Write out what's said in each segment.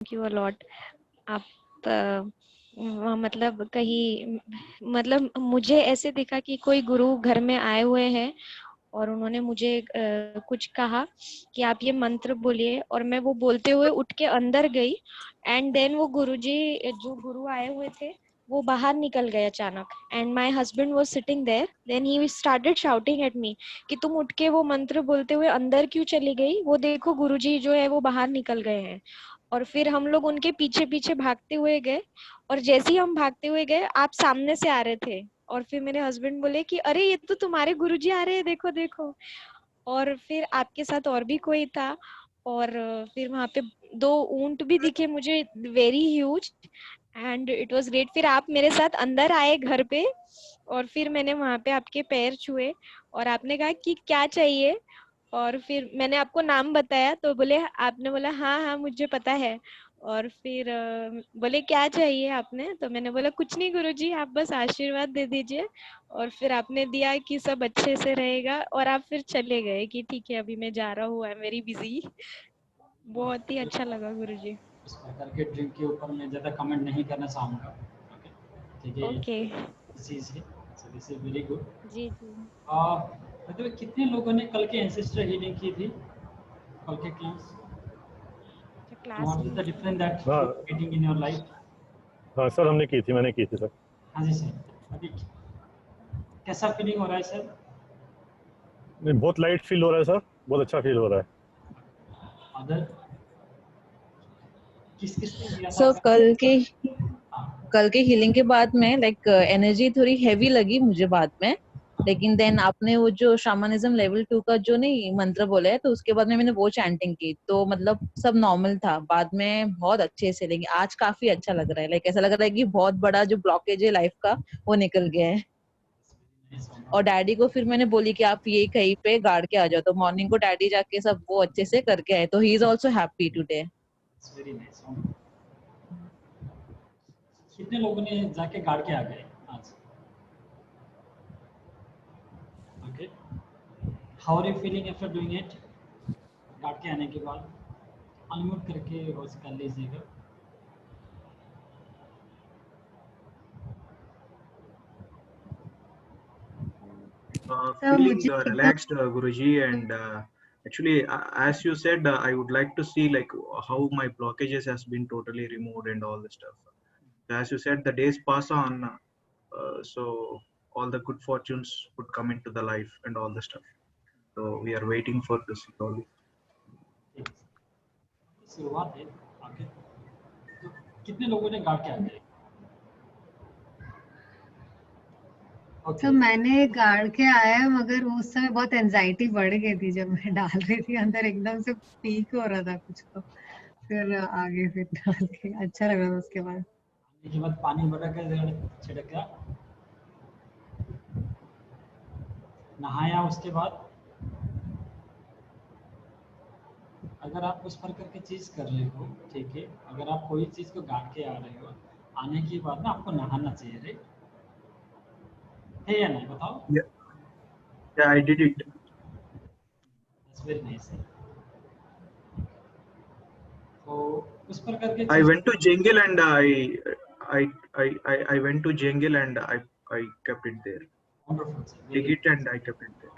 You a lot. आप मतलब कहीं मतलब मुझे ऐसे दिखा कि कोई गुरु घर में आए हुए हैं और उन्होंने मुझे कुछ कहा कि आप ये मंत्र बोलिए, और मैं वो बोलते हुए उठ के अंदर गई। एंड देन वो गुरुजी, जो गुरु आए हुए थे, वो बाहर निकल गए अचानक। And my husband was sitting there, then he started shouting at me कि तुम उठ के वो मंत्र बोलते हुए अंदर क्यों चली गई, वो देखो गुरुजी जो है वो बाहर निकल गए हैं। और फिर हम लोग उनके पीछे पीछे भागते हुए गए, और जैसे ही हम भागते हुए गए आप सामने से आ रहे थे। और फिर मेरे हस्बैंड बोले कि अरे ये तो तुम्हारे गुरुजी आ रहे हैं, देखो देखो। और फिर आपके साथ और भी कोई था, और फिर वहां पे दो ऊंट भी दिखे मुझे, very huge. And it was great. फिर आप मेरे साथ अंदर आए घर पे, और फिर मैंने वहां पे आपके पैर छुए, और आपने कहा कि क्या चाहिए। और फिर मैंने आपको नाम बताया तो बोले, आपने बोला हाँ हाँ मुझे पता है। और फिर बोले क्या चाहिए आपने, तो मैंने बोला कुछ नहीं गुरुजी, आप बस आशीर्वाद दे दीजिए। और फिर आपने दिया कि सब अच्छे से रहेगा, और आप फिर चले गए कि ठीक है अभी मैं जा रहा हूँ, आई एम वेरी बिजी। बहुत ही अच्छा लगा गुरुजी। इस प्रकार के ड्रिंक के ऊपर मैं ज़्यादा कमेंट नहीं करना चाहूँगा। ओके, ठीक है, ओके। इसी से so this is very good. जी जी। मतलब कितने लोगों ने कल के एंसेस्टर हीलिंग की थी, कल के क्लास? अच्छा, So क्लास what is की the थी। difference that you हाँ are getting in your life? हाँ सर, हमने की थी, मैंने की थी सर। हाँ जी सर, अभी कैसा फीलिंग हो रहा है सर? नहीं, बहुत लाइट फील हो रहा है सर, बहुत अच्छा फील हो रहा है। अदर किस किस ने दिया था सो सर? हाँ कल के हीलिंग के बाद में लाइक एनर्जी थोड़ी हैवी लगी मुझे बाद में, लेकिन देन आपने वो जो शामनिज्म लेवल 2 का जो नहीं मंत्र बोला है, तो उसके बाद में मैंने वो चैंटिंग की, तो मतलब सब नॉर्मल था बाद में, बहुत अच्छे से। लेकिन आज काफी अच्छा लग रहा है, लाइक ऐसा लग रहा है कि बहुत बड़ा जो ब्लॉकेज है लाइफ का वो निकल गया है। और डैडी को फिर मैंने बोली कि आप ये कहीं पे गाड़ के आ जाओ, तो मॉर्निंग को डैडी जाके सब वो अच्छे से करके आए, तो he is also happy today. It's very nice. कितने लोगों ने जाके गाड़ के आ गए आज? Okay, how are you feeling after doing it? गाड़ के आने के बाद अनम्यूट करके रोज कर लीजिएगा। सर Feeling मुझे एकदम relaxed, Guruji, and actually, as you said, I would like to see like how my blockages has been totally removed and all the stuff. As you said, the days pass on, so all the good fortunes would come into the life and all the stuff. So we are waiting for to see all this. ठीक है sir, शुरुआत है। Okay, तो कितने लोगों ने गाड़ के आ गए? सर ओके, मैंने गाड़ के आया, मगर उस समय बहुत एंजाइटी बढ़ गई थी जब मैं डाल रही थी अंदर, एकदम से पीक हो रहा था कुछ, तो फिर आगे फिर डाल के अच्छा लगा उसके बाद। आने के बाद पानी भरा कर छिड़का, नहाया उसके बाद। अगर आप उस प्रकार की चीज़ कर रहे हो, ठीक है, अगर आप कोई चीज़ को गाड़ के आ रहे हो, आने के बाद ना आपको नहाना चाहिए, राइट? है या नहीं बताओ? Yeah, yeah, I did it. That's very nice. तो उस प्रकार की I cheese. went to Jengil and I went to Jengil and I kept it there. Wonderful sir, Dig very it and I kept it there.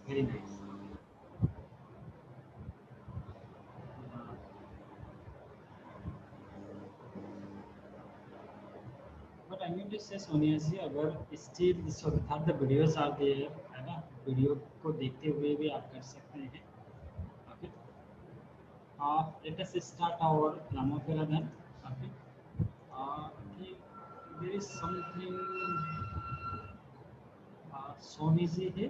Very nice. But I mean to say Sonia ji, अगर still so the videos are there, है ना, video को देखते हुए भी आप कर सकते हैं। Okay, let us start our Lamopera then. Okay, okay, there is something Sony जी है।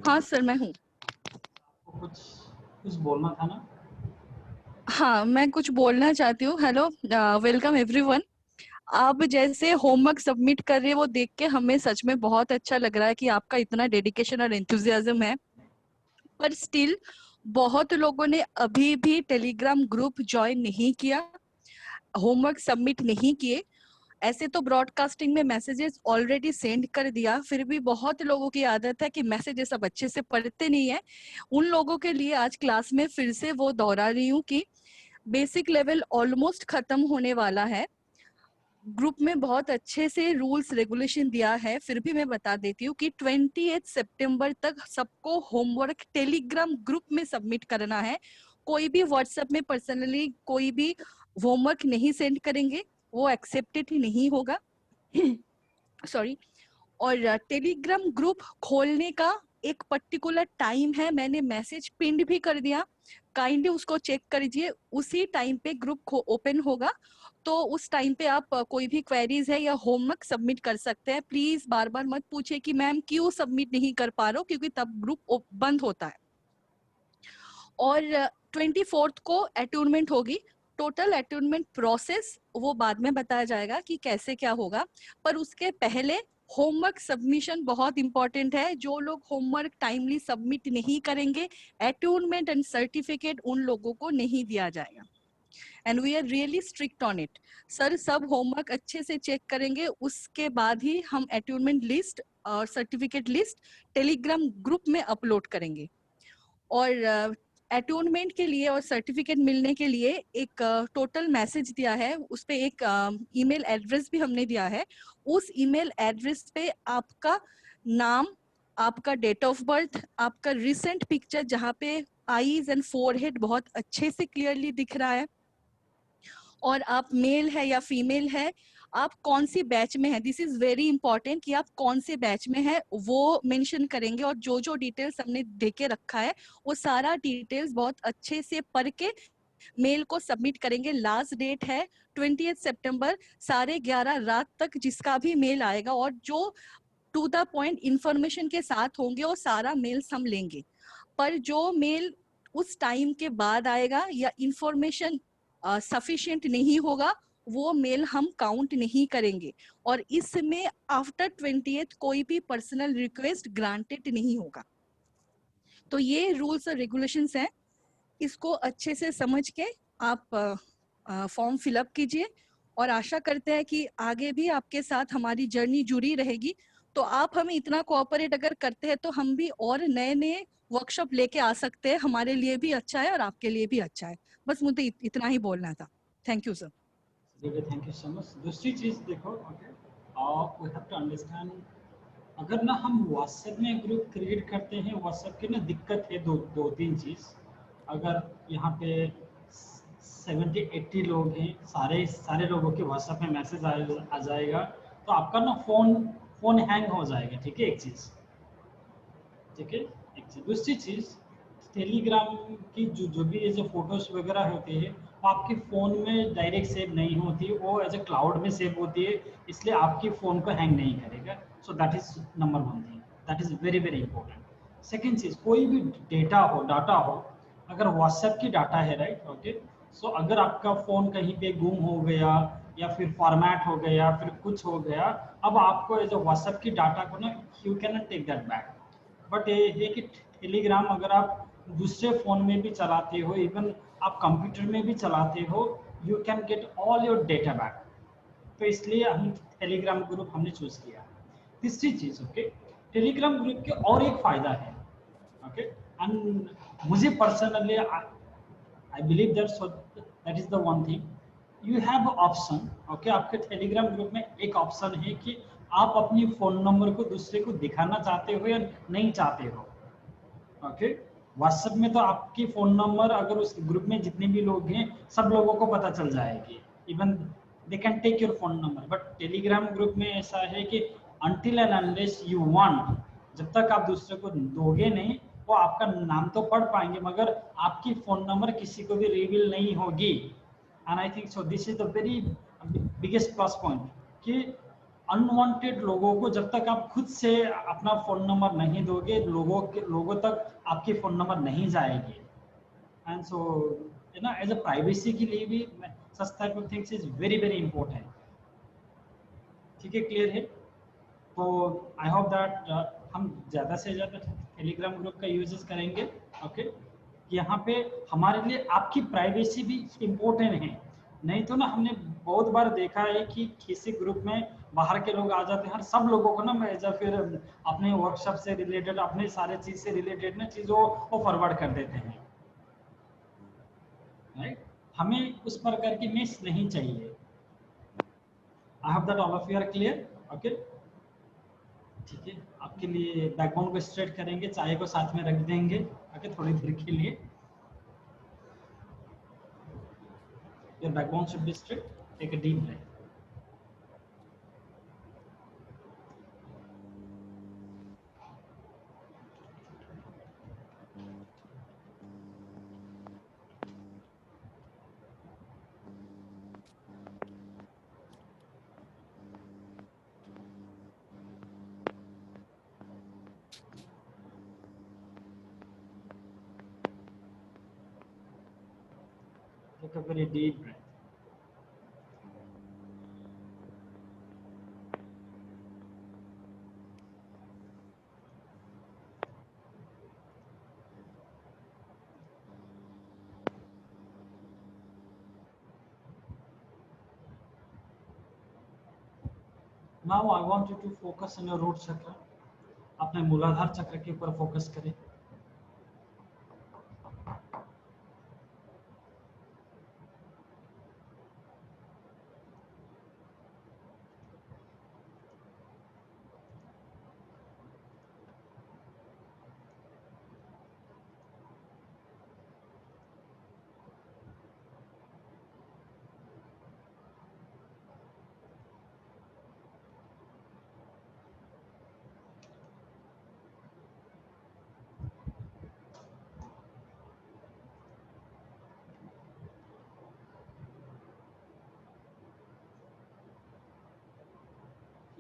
हाँ सर, मैं हूँ। आपको कुछ कुछ बोलना था ना? हाँ, मैं कुछ बोलना चाहती हूँ। Hello, welcome everyone. आप जैसे होमवर्क सबमिट कर रहे हैं वो देख के हमें सच में बहुत अच्छा लग रहा है कि आपका इतना डेडिकेशन और एंथुजियाज्म है। पर स्टिल बहुत लोगों ने अभी भी टेलीग्राम ग्रुप ज्वाइन नहीं किया, होमवर्क सबमिट नहीं किए। ऐसे तो ब्रॉडकास्टिंग में मैसेजेस ऑलरेडी सेंड कर दिया, फिर भी बहुत लोगों की आदत है कि मैसेजेस अब अच्छे से पढ़ते नहीं है। उन लोगों के लिए आज क्लास में फिर से वो दोहरा रही हूँ कि बेसिक लेवल ऑलमोस्ट खत्म होने वाला है। ग्रुप में बहुत अच्छे से रूल्स रेगुलेशन दिया है, फिर भी मैं बता देती हूँ कि 28 सितंबर तक सबको होमवर्क टेलीग्राम ग्रुप में सबमिट करना है। कोई भी व्हाट्सएप में पर्सनली कोई भी होमवर्क नहीं सेंड करेंगे, वो एक्सेप्टेड ही नहीं होगा। सॉरी। और टेलीग्राम ग्रुप खोलने का एक पर्टिकुलर टाइम है, मैंने मैसेज पिन भी कर दिया, काइंडली उसको चेक करिए। उसी टाइम पे ग्रुप ओपन होगा, तो उस टाइम पे आप कोई भी क्वेरीज है या होमवर्क सबमिट कर सकते हैं। प्लीज बार बार मत पूछे कि मैम क्यों सबमिट नहीं कर पा रहा हूँ, क्योंकि तब ग्रुप बंद होता है। और 24 को अटूर्नमेंट होगी। टोटल अटूर्नमेंट प्रोसेस वो बाद में बताया जाएगा कि कैसे क्या होगा, पर उसके पहले होमवर्क सबमिशन बहुत इंपॉर्टेंट है। जो लोग होमवर्क टाइमली सबमिट नहीं करेंगे, अटूर्नमेंट एंड सर्टिफिकेट उन लोगों को नहीं दिया जाएगा। And we are really strict on it. Sir सब होमवर्क अच्छे से चेक करेंगे, उसके बाद ही हम अटूर्नमेंट लिस्ट और सर्टिफिकेट लिस्ट टेलीग्राम ग्रुप में अपलोड करेंगे। और अटूर्नमेंट के लिए और सर्टिफिकेट मिलने के लिए एक टोटल मैसेज दिया है, उस पे एक ईमेल एड्रेस भी हमने दिया है। उस ईमेल एड्रेस पे आपका नाम, आपका डेट ऑफ बर्थ, आपका रिसेंट पिक्चर जहाँ पे आईज एंड फोरहेड बहुत अच्छे से क्लियरली दिख रहा है, और आप मेल है या फीमेल है, आप कौन सी बैच में है, दिस इज वेरी इंपॉर्टेंट कि आप कौन से बैच में है वो मेंशन करेंगे। और जो जो डिटेल्स हमने देके रखा है वो सारा डिटेल्स बहुत अच्छे से पढ़ के मेल को सबमिट करेंगे। लास्ट डेट है 28 सितंबर 11:30 रात तक, जिसका भी मेल आएगा और जो टू द पॉइंट इंफॉर्मेशन के साथ होंगे वो सारा मेल्स हम लेंगे। पर जो मेल उस टाइम के बाद आएगा या इंफॉर्मेशन सफिशिएंट नहीं होगा, वो मेल हम काउंट नहीं करेंगे। और इसमें आफ्टर 28 कोई भी पर्सनल रिक्वेस्ट ग्रांटेड नहीं होगा। तो ये रूल्स और रेगुलेशंस हैं, इसको अच्छे से समझ के आप फॉर्म फिलअप कीजिए। और आशा करते हैं कि आगे भी आपके साथ हमारी जर्नी जुड़ी रहेगी। तो आप हमें इतना कोऑपरेट अगर करते हैं तो हम भी और नए नए वर्कशॉप लेके आ सकते हैं, हमारे लिए भी अच्छा है और आपके लिए भी अच्छा है। बस मुझे इतना ही बोलना था। Thank you sir. Thank you so much. दूसरी चीज़ देखो, okay, we have to understand, अगर ना हम व्हाट्सएप में ग्रुप क्रिएट करते हैं, व्हाट्सएप की ना दिक्कत है दो तीन चीज़। अगर यहाँ पे 70-80 लोग हैं, सारे लोगों के व्हाट्सएप में मैसेज आ जाएगा, तो आपका ना फ़ोन हैंग हो जाएगा। ठीक है, एक चीज़, ठीक है, एक चीज़। दूसरी चीज़, टेलीग्राम की जो भी ये जो फोटोज वगैरह होती है वो आपके फ़ोन में डायरेक्ट सेव नहीं होती, वो एज ए क्लाउड में सेव होती है, इसलिए आपके फ़ोन को हैंग नहीं करेगा। So that is number 1 thing, that is very very important. Second चीज़, कोई भी डाटा हो, अगर व्हाट्सएप की डाटा है, राइट, ओके, सो अगर आपका फ़ोन कहीं पे गुम हो गया या फिर फॉर्मेट हो गया या फिर कुछ हो गया, अब आपको एज ए व्हाट्सएप की डाटा को ना you can not take that back. But ये कि टेलीग्राम अगर आप दूसरे फ़ोन में भी चलाते हो, इवन आप कंप्यूटर में भी चलाते हो, you can get all your data back. तो इसलिए हम टेलीग्राम ग्रुप हमने चूज़ किया। तीसरी चीज़, ओके, टेलीग्राम ग्रुप के और एक फ़ायदा है, ओके, एंड मुझे personally I believe that is the one thing, you have option, okay, आपके टेलीग्राम ग्रुप में एक ऑप्शन है कि आप अपनी फ़ोन नंबर को दूसरे को दिखाना चाहते हो या नहीं चाहते हो। ओके, व्हाट्सएप में तो आपकी फ़ोन नंबर अगर उस ग्रुप में जितने भी लोग हैं सब लोगों को पता चल जाएगी, even they can take your phone number. But Telegram group में ऐसा है कि until and unless you want, जब तक आप दूसरे को दोगे नहीं, वो आपका नाम तो पढ़ पाएंगे मगर आपकी फ़ोन नंबर किसी को भी रिवील नहीं होगी। And I think so this is the very biggest plus point कि अनवांटेड लोगों को जब तक आप खुद से अपना फ़ोन नंबर नहीं दोगे, लोगों तक आपकी फ़ोन नंबर नहीं जाएगी। And so you know as a privacy के लिए भी such type of things is very very important. ठीक है, क्लियर है? तो आई होप दैट हम ज़्यादा से ज़्यादा टेलीग्राम ग्रुप का यूजेस करेंगे। ओके, यहाँ पे हमारे लिए आपकी प्राइवेसी भी इम्पोर्टेंट है, नहीं तो ना हमने बहुत बार देखा है कि किसी ग्रुप में बाहर के लोग आ जाते हैं, हर सब लोगों को ना मैं एज फिर अपने वर्कशॉप से रिलेटेड, अपने सारे चीज से रिलेटेड ना चीजों को फॉरवर्ड कर देते हैं, राइट। हमें उस प्रकार की मिस नहीं चाहिए। I hope that all of you are clear. Okay, ठीक है, आपके लिए बैकबोन को स्ट्रेट करेंगे, चाय को साथ में रख देंगे, ओके, थोड़ी देर के लिए। Your backbone should be straight, take a deep breath. Take a very deep breath. Now I want you to focus on your root chakra. अपने मूलाधार चक्र के ऊपर फोकस करें।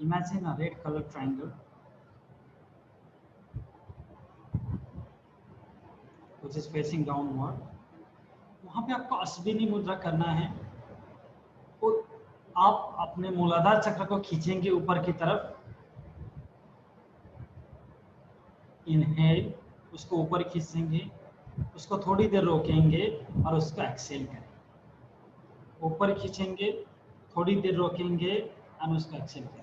Imagine a red color triangle which is facing downward. वहां पे आपको अश्विनी मुद्रा करना है। तो आप अपने मूलाधार चक्र को खींचेंगे ऊपर की तरफ, इनहेल, उसको ऊपर खींचेंगे, उसको थोड़ी देर रोकेंगे और उसको एक्सेल करेंगे। ऊपर खींचेंगे, थोड़ी देर रोकेंगे और उसको एक्सेल करेंगे।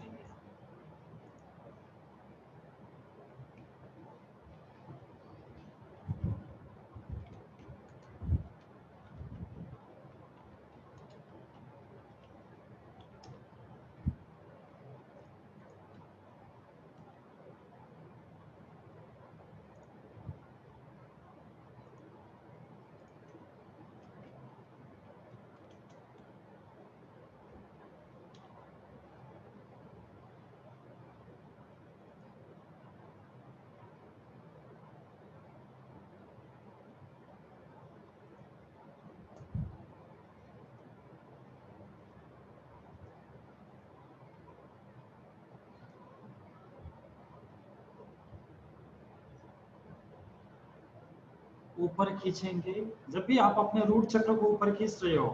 ऊपर खींचेंगे। जब भी आप अपने रूट चक्र को ऊपर खींच रहे हो,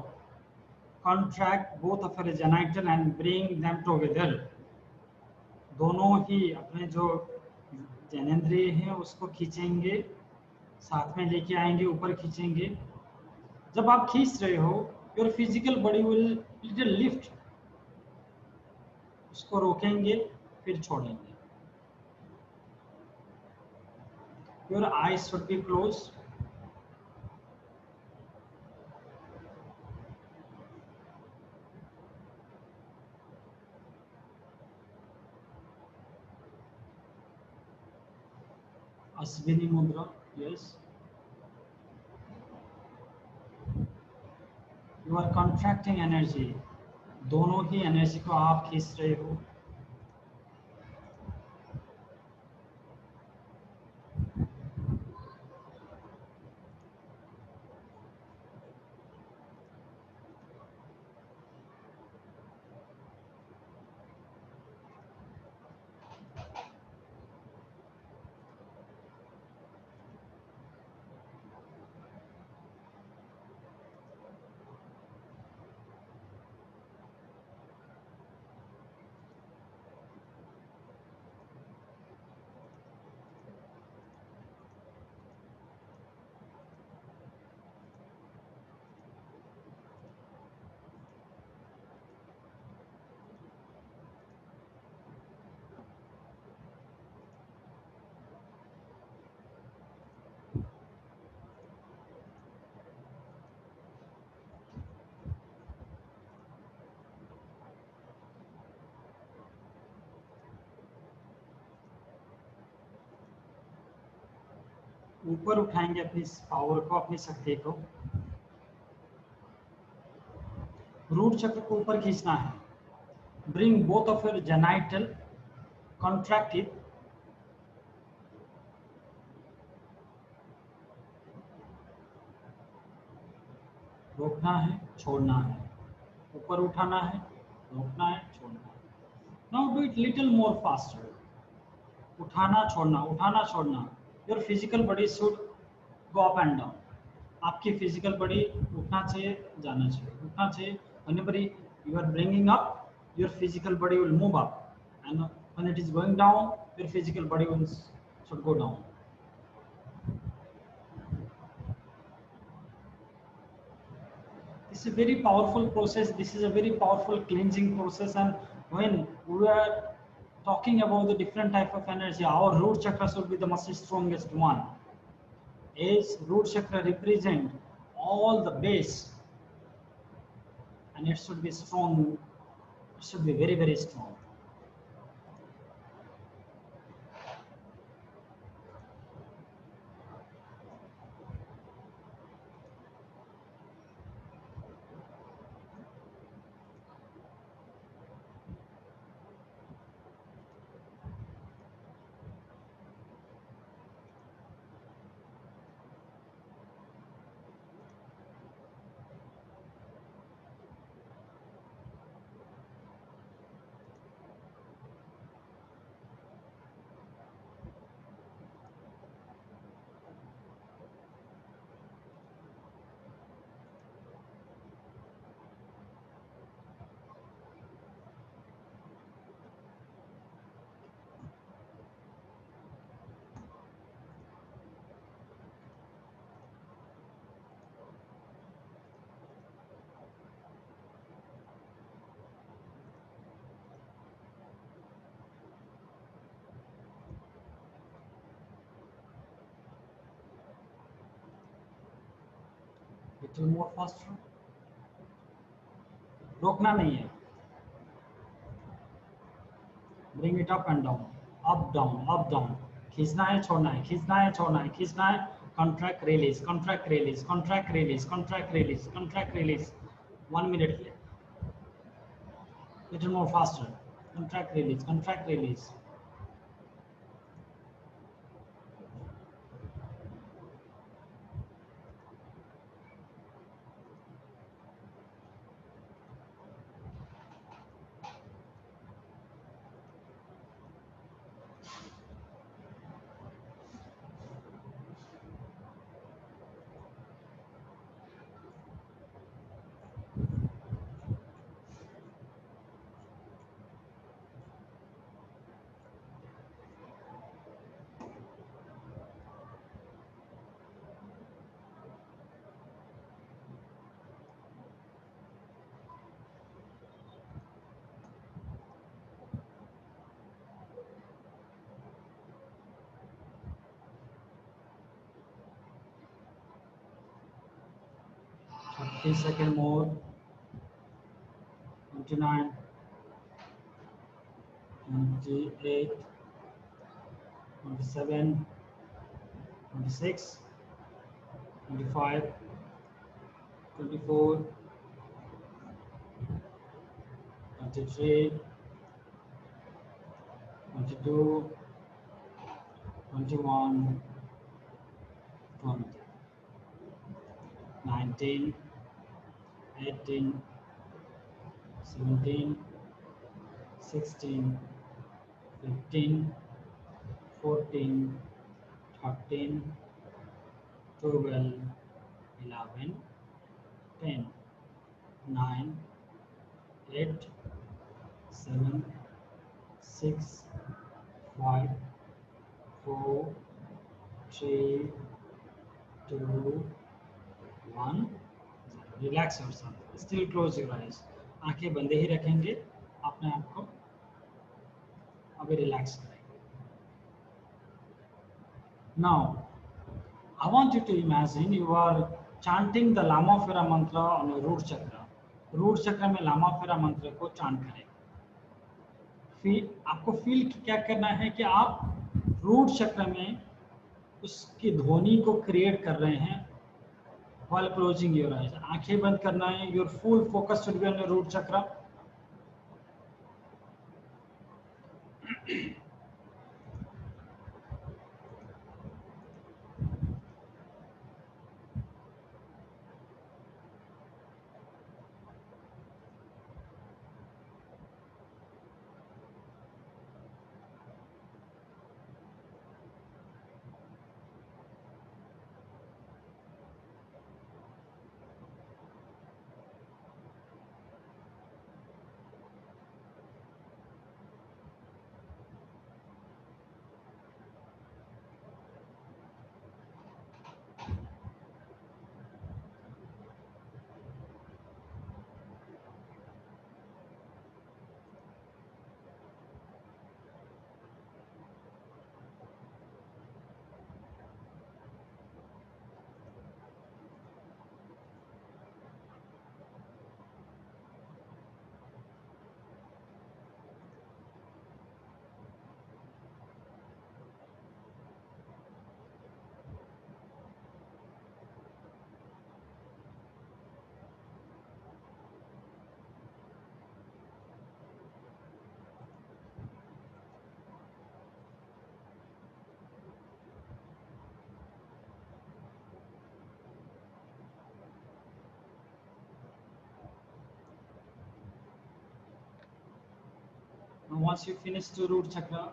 contract both of your genital and bring them together. दोनों ही अपने जो जनेंद्रिय हैं उसको खींचेंगे, साथ में लेके आएंगे, ऊपर खींचेंगे। जब आप खींच रहे हो, your physical body will little lift, उसको रोकेंगे फिर छोड़ेंगे। Your eyes should be close. Ashwini Mudra, yes. You are contracting energy, दोनों ही एनर्जी को आप खींच रहे हो। ऊपर उठाएंगे अपनी पावर को, अपनी शक्ति को। रूट चक्र को ऊपर खींचना है। Bring both of your genital, contract it, रोकना है, छोड़ना है, ऊपर उठाना है, रोकना है, छोड़ना है। Now do it little more faster. उठाना छोड़ना, उठाना छोड़ना। Your physical body should go up and down. आपकी फिजिकल बॉडी उठना चाहिए, जाना चाहिए, उठना चाहिए। whenever you are bringing up, your physical body will move up, and when it is going down, your physical body will should go down. This is a very powerful process. This is a very powerful cleansing process. And when we are talking about the different type of energy, our root chakra should be the most strongest one. As root chakra represent all the base, and it should be strong. It should be very, very strong. Little more faster. रोकना नहीं है। Bring it up and down, up down, up down. खींचना है, छोड़ना है, खींचना है, छोड़ना है, खींचना है। Contract, release, contract, release, contract, release, contract, release, contract, release. 1 minute here. Little more faster. Contract, release, contract, release. Second more. 29, 28, 27, 26, 25, 24, 23, 22, 21, 20, 19, 18, 17, 16, 15, 14, 13, 12, 11, 10, 9, 8, 7, 6, 5, 4, 3, 2, 1. Relax yourself. Still close your eyes. आंखें बंदे ही रखेंगे, अपने आप को अभी रिलैक्स करेंगे. Now, I want you to imagine you are chanting the Lamafira mantra on your root chakra. Root chakra में Lamafira mantra को chant करें. आपको फील क्या करना है कि आप रूट चक्र में उसकी ध्वनि को क्रिएट कर रहे हैं while closing your eyes. आंखें बंद करना है. Your full focus should be on your root chakra. Now once you finish the root chakra,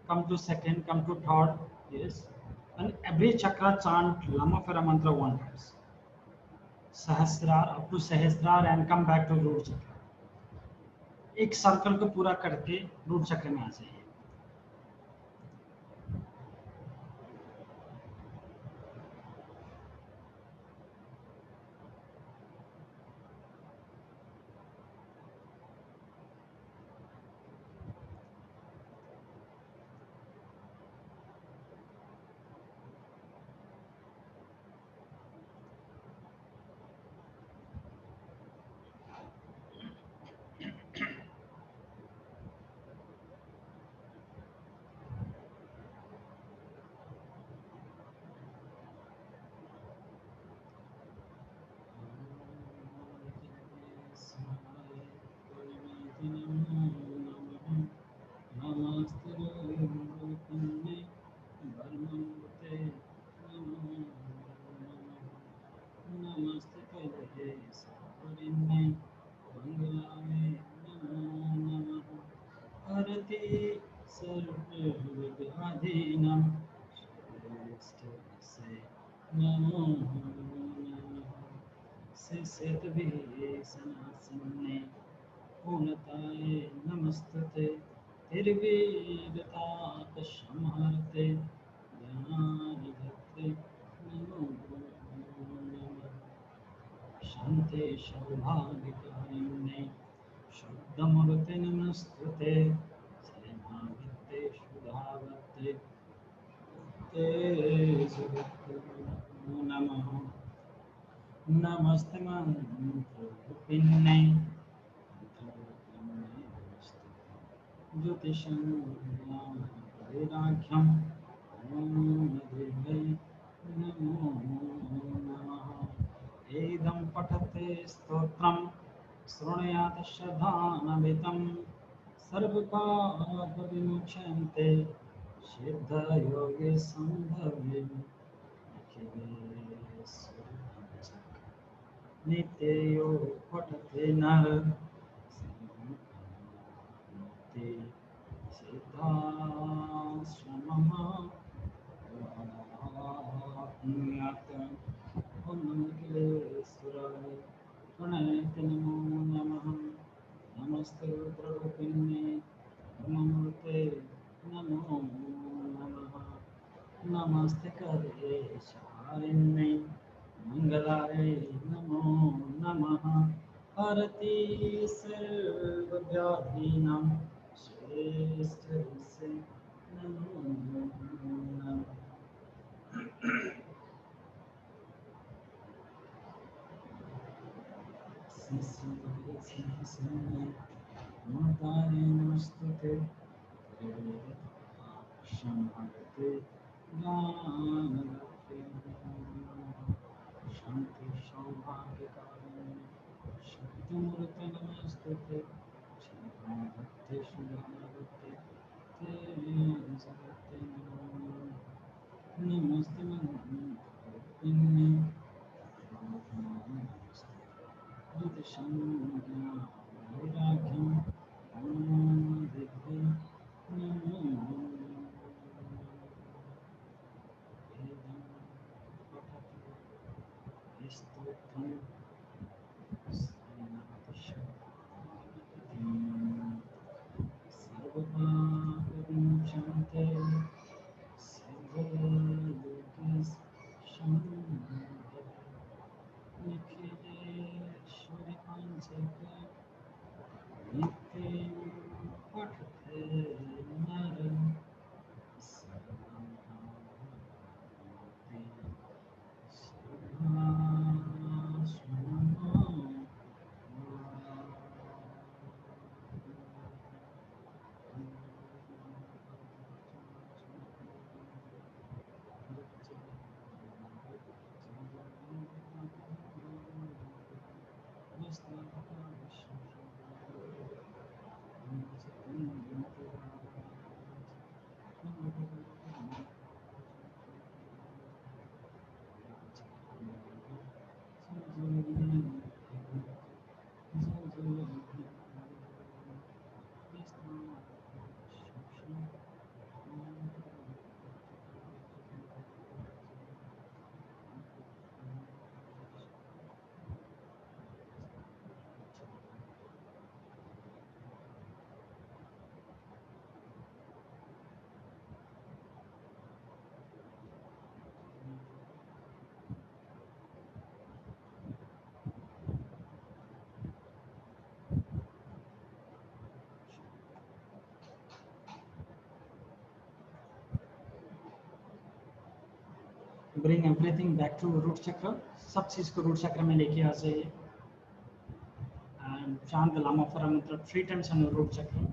come to second, come to third, yes. And every chakra chant Lama Phara mantra 1 times. Sahasrar up to Sahasrar and come back to root chakra. एक circle को पूरा करके root चक्र में आ जाइए. पूर्णताय नमस्तते निर्वेदतात संहर्ते ज्ञानधत्ते नमो नमः शान्ते सौभाग्यकारिण्ये शुद्धमूर्ते नमस्तते श्रीमावते सुधावते ते सुगतगुरु नमः नमस्ते मंत्ररूपिण्ये ज्योतिषं वैराग्यं देवै नमो नमः एदं पठते स्तोत्रं शृणुयात श्रद्धान्वितं सर्वपापविमुच्यन्ते सिद्धयोगे सम्भवे नित्यो पठते नर सिद्धाश्रमः अखिलेश्वराय प्रणयते नमो नमः नमस्ते रुद्ररूपिण्ये ब्रह्ममूर्ते नमो नमः नमस्ते कलेशारिण्ये मंगलाय नमो नमः हरति सर्वव्याधीनां श्रेष्ठ से नमो नमः माताये नमस्तुते क्षमते ज्ञान te Shambhate Shubhavate Te Sarate Namaste Manni Vidishangya Vairagyam Vidhi Namo Vedam Patatu Vistutam Sarvapapavimshante Sarvalokis Shambhava Nikhileshwari Panchaka Nityam Patate Naram Sarvapapavimshante Sarvasvama Bring everything back to root chakra. सब चीज को root chakra में लेके आ जाइए. And chant the Lama Phara mantra 3 times on the root chakra.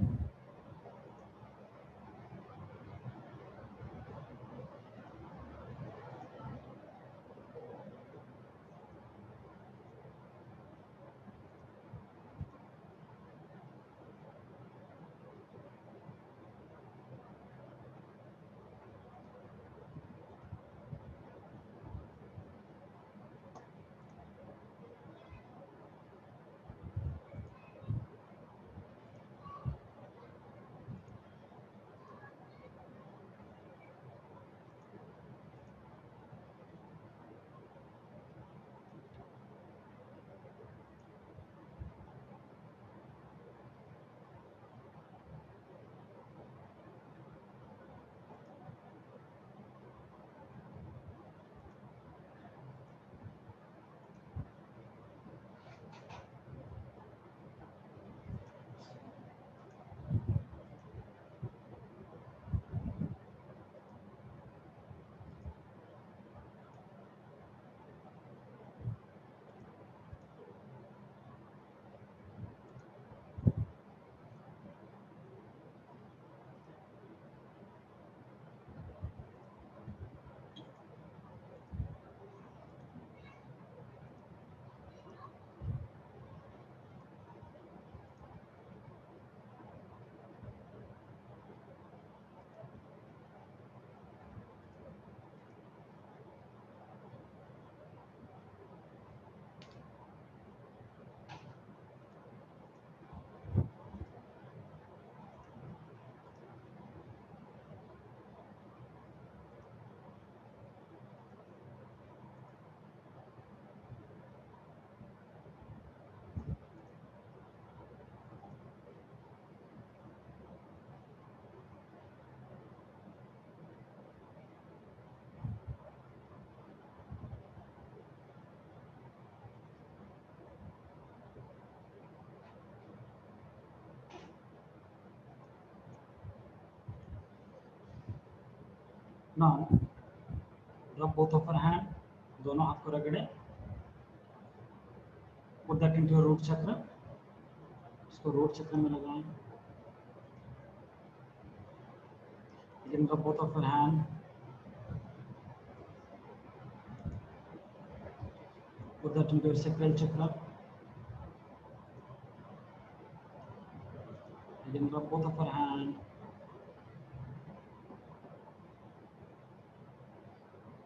Now, rub both of our hand. दोनों हाथ को रगड़े. Put that into your root chakra. इसको root chakra में लगाएं. Again, rub both of your hand. Put that into your sacral chakra. Again, rub both of our hand.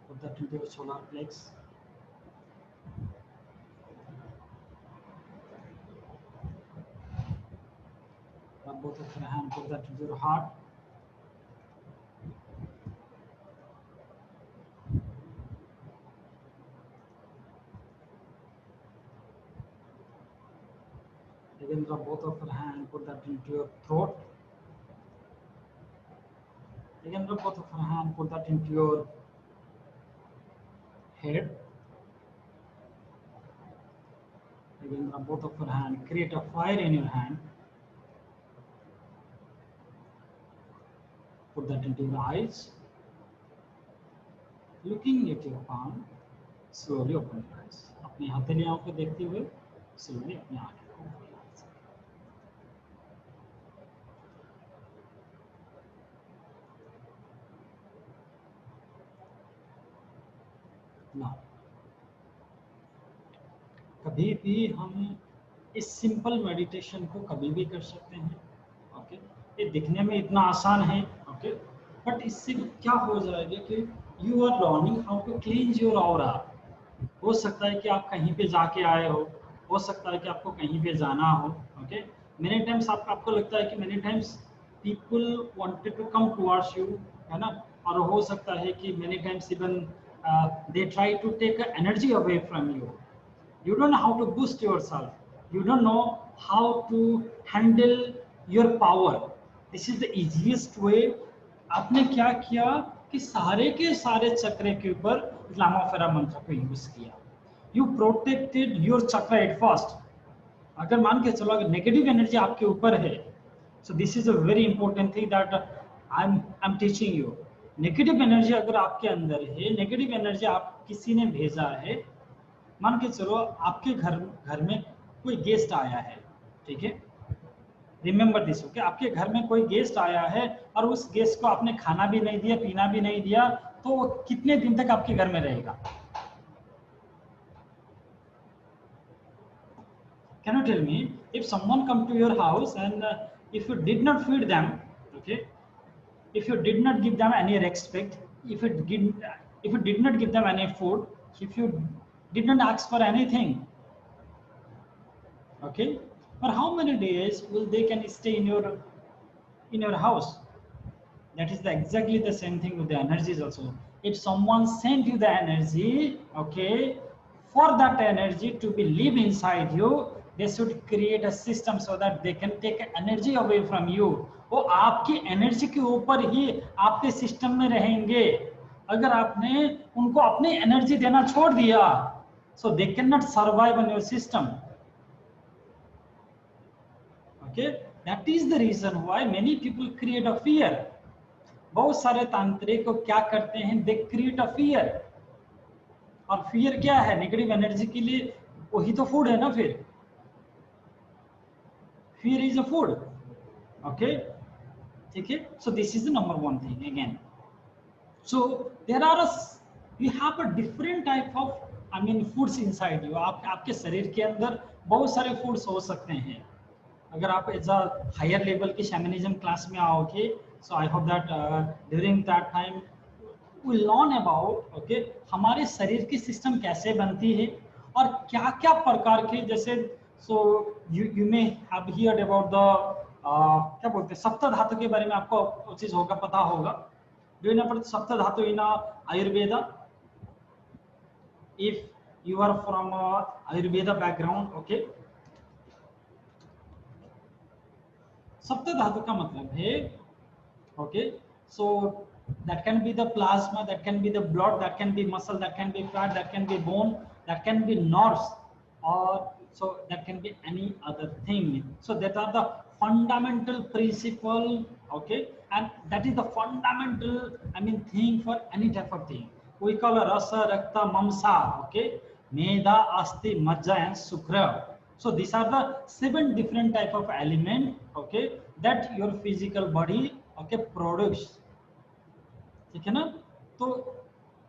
Put that into your solar plex. Rub both of your hand. Put that into your heart. Again, rub both of your hand. Put that into your throat. Again, rub both of your hand. Put that into your head. Again, rub both of your hand. Create a fire in your hand. Put that into your eyes. Looking at your palm, slowly open your eyes. अपनी हथेलियों को देखते हुए slowly अपनी आंखें को खोलना। Now, कभी भी हम इस सिंपल मेडिटेशन को कभी भी कर सकते हैं। ओके, ये दिखने में इतना आसान है। ओके, बट इससे क्या हो जाएगा कि you are learning how to cleanse your aura. हो सकता है कि आप कहीं पे जाके आए हो सकता है कि आपको कहीं पे जाना हो। ओके, मेनी टाइम्स आपको लगता है कि many times people wanted to come towards you, है ना, और हो सकता है कि many times even they try to take energy away from you. You don't know how to boost yourself. You don't know how to handle your power. This is the easiest way. आपने क्या किया कि सारे के सारे चक्र के ऊपर लामाफेरा मंत्र को यूज किया। You protected your chakra at first. अगर मान के चलो अगर नेगेटिव एनर्जी आपके ऊपर है, so this is a very important thing that I'm teaching you. Negative energy अगर आपके अंदर है, नेगेटिव एनर्जी आप किसी ने भेजा है, मान के चलो आपके घर में कोई गेस्ट आया है, ठीक है, रिमेंबर दिस। ओके, आपके घर में कोई गेस्ट आया है और उस गेस्ट को आपने खाना भी नहीं दिया, पीना भी नहीं दिया, तो वो कितने दिन तक आपके घर में रहेगा? Can you tell me, if someone come to your house and if you did not feed them, okay, if you did not give them any respect, if you did not give them any food, if you did not ask for anything, okay, for how many days will they can stay in your house? That is exactly the same thing with the energies also. If someone sent you the energy, okay, for that energy to be live inside you, they should create a system so that they can take energy away from you. वो आपकी energy के ऊपर ही आपके system में रहेंगे। अगर आपने उनको अपनी एनर्जी देना छोड़ दिया, so they cannot survive on your system. Okay, that is the reason why many people create a fear. बहुत सारे तांत्रिक को क्या करते हैं, they create a fear. और fear क्या है? नेगेटिव एनर्जी के लिए वही तो फूड है ना। फिर fear is a food. Okay, ठीक है। So this is the number one thing again. So there are you have a different type of foods inside you. आपके शरीर के अंदर बहुत सारे फूड्स हो सकते हैं। अगर आप एज अ हायर लेवल के शैमनिज्म क्लास में आओगे, so I hope that during that time we learn about okay हमारे शरीर की सिस्टम कैसे बनती है और क्या क्या प्रकार के, जैसे so you may have heard about the क्या बोलते हैं सप्त धातु के बारे में आपको चीज होगा, पता होगा। Do you know about सप्त धातु in Ayurveda? If you are from Ayurveda background, okay, सप्त धातु का मतलब है okay, so that can be the plasma, that can be the blood, that can be muscle, that can be fat, that can be bone, that can be nerves, or so that can be any other thing. So that are the fundamental principle, okay, and that is the fundamental thing for any type of thing. We call a rasa, rakta, mamsa, okay, meda, asti, majja and sukra. So these are the 7 different type of element, okay, that your physical body okay produce. ठीक है ना? तो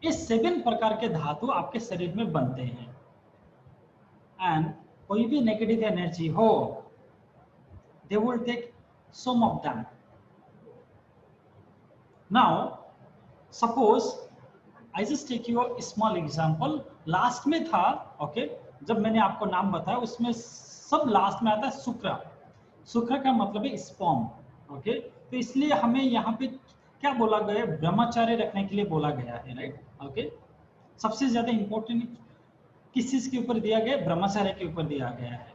ये 7 प्रकार के धातु आपके शरीर में बनते हैं। एंड कोई भी नेगेटिव एनर्जी हो, they will take some of them. Now suppose I just take you a small example. Last में था ओके जब मैंने आपको नाम बताया उसमें सब लास्ट में आता है शुक्र. शुक्र का मतलब है स्पर्म. ओके तो इसलिए हमें यहाँ पे क्या बोला गया है, ब्रह्मचार्य रखने के लिए बोला गया है, राइट. ओके सबसे ज्यादा इंपॉर्टेंट किस चीज के ऊपर दिया गया है, ब्रह्मचार्य के ऊपर दिया गया है.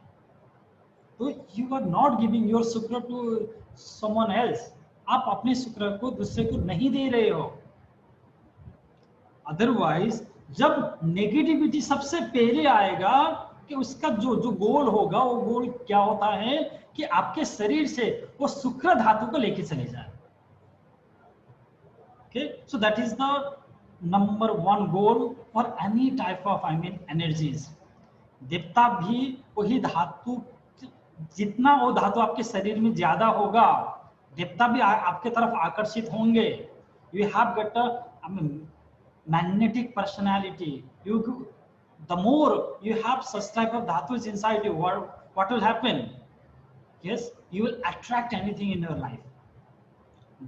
तो you are not giving your शुक्र टू समवन एल्स. आप अपने शुक्र को दूसरे को नहीं दे रहे हो. अदरवाइज जब नेगेटिविटी सबसे पहले आएगा कि उसका जो गोल होगा वो गोल क्या होता है कि आपके शरीर से वो शुक्र धातु को लेके चले जाए. Okay so that is the number one goal for any type of energies. देवता भी वही धातु, जितना वो धातु आपके शरीर में ज्यादा होगा देवता भी आपके तरफ आकर्षित होंगे. You have got a magnetic personality. The more you have such type of dhatus inside you, what will happen? Yes, you will attract anything in your life.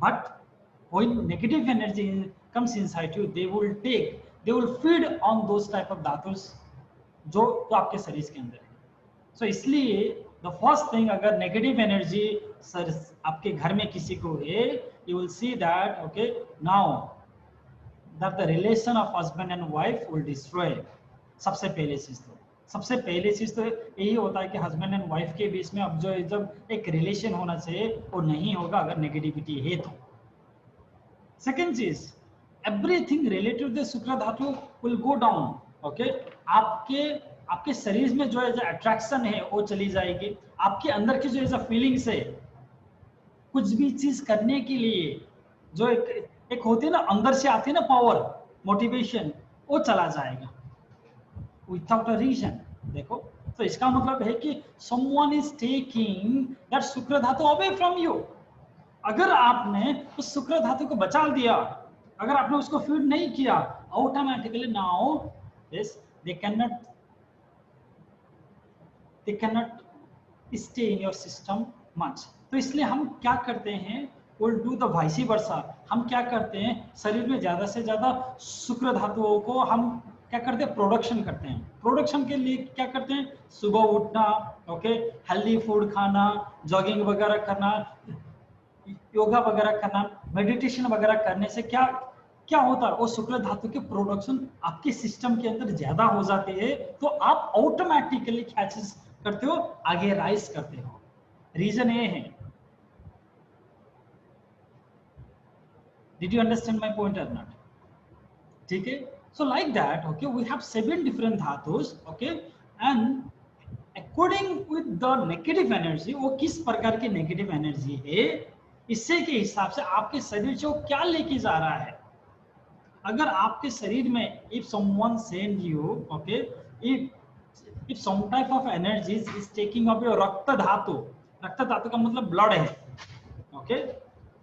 But when negative energy comes inside you, they will feed on those type of dhatus जो आपके शरीर के अंदर है. So इसलिए the first thing, अगर negative energy आपके घर में किसी को है, you will see that okay now that the relation of husband and wife will destroy. सबसे पहले चीज तो यही होता है कि हस्बैंड एंड वाइफ के बीच में अब जब एक रिलेशन होना चाहिए वो नहीं होगा अगर नेगेटिविटी है तो. सेकेंड चीज, एवरीथिंग रिलेटेड टू शुक्र धातु विल गो डाउन. ओके आपके शरीर में जो है अट्रैक्शन है वो चली जाएगी. आपके अंदर की जो है फीलिंग्स है कुछ भी चीज करने के लिए जो एक होती है ना अंदर से आती है ना पावर, मोटिवेशन, वो चला जाएगा विदाउट अ रीजन. देखो तो इसका मतलब है कि समवन इज टेकिंग दैट शुक्र धातु अवे फ्रॉम यू. अगर आपने उस शुक्र धातु को बचा दिया, अगर आपने उसको फीड नहीं किया, automatically now yes they cannot stay in your system much. तो इसलिए हम क्या करते हैं, will do the vice versa. हम क्या करते हैं, शरीर में ज्यादा से ज्यादा शुक्र धातुओं को हम क्या करते हैं, प्रोडक्शन करते हैं. प्रोडक्शन के लिए क्या करते हैं, सुबह उठना, ओके हेल्दी फूड खाना, जॉगिंग वगैरह करना, योगा वगैरह करना, मेडिटेशन वगैरह करने से क्या होता है, वो शुक्र धातु की प्रोडक्शन आपके सिस्टम के अंदर ज्यादा हो जाती है. तो आप ऑटोमेटिकली क्या चीज करते हो, आगे राइज करते हो. रीजन ये है. Did you understand my point or not? ठीक है. So like that, okay, we have 7 different dhatus, okay, and according with the negative energy, वो किस प्रकार की negative energy है, इससे के हिसाब से आपके शरीर से वो क्या लेके जा रहा है. अगर आपके शरीर में if someone send you, okay, if some type of energy is taking up your रक्त धातु का मतलब blood है, okay,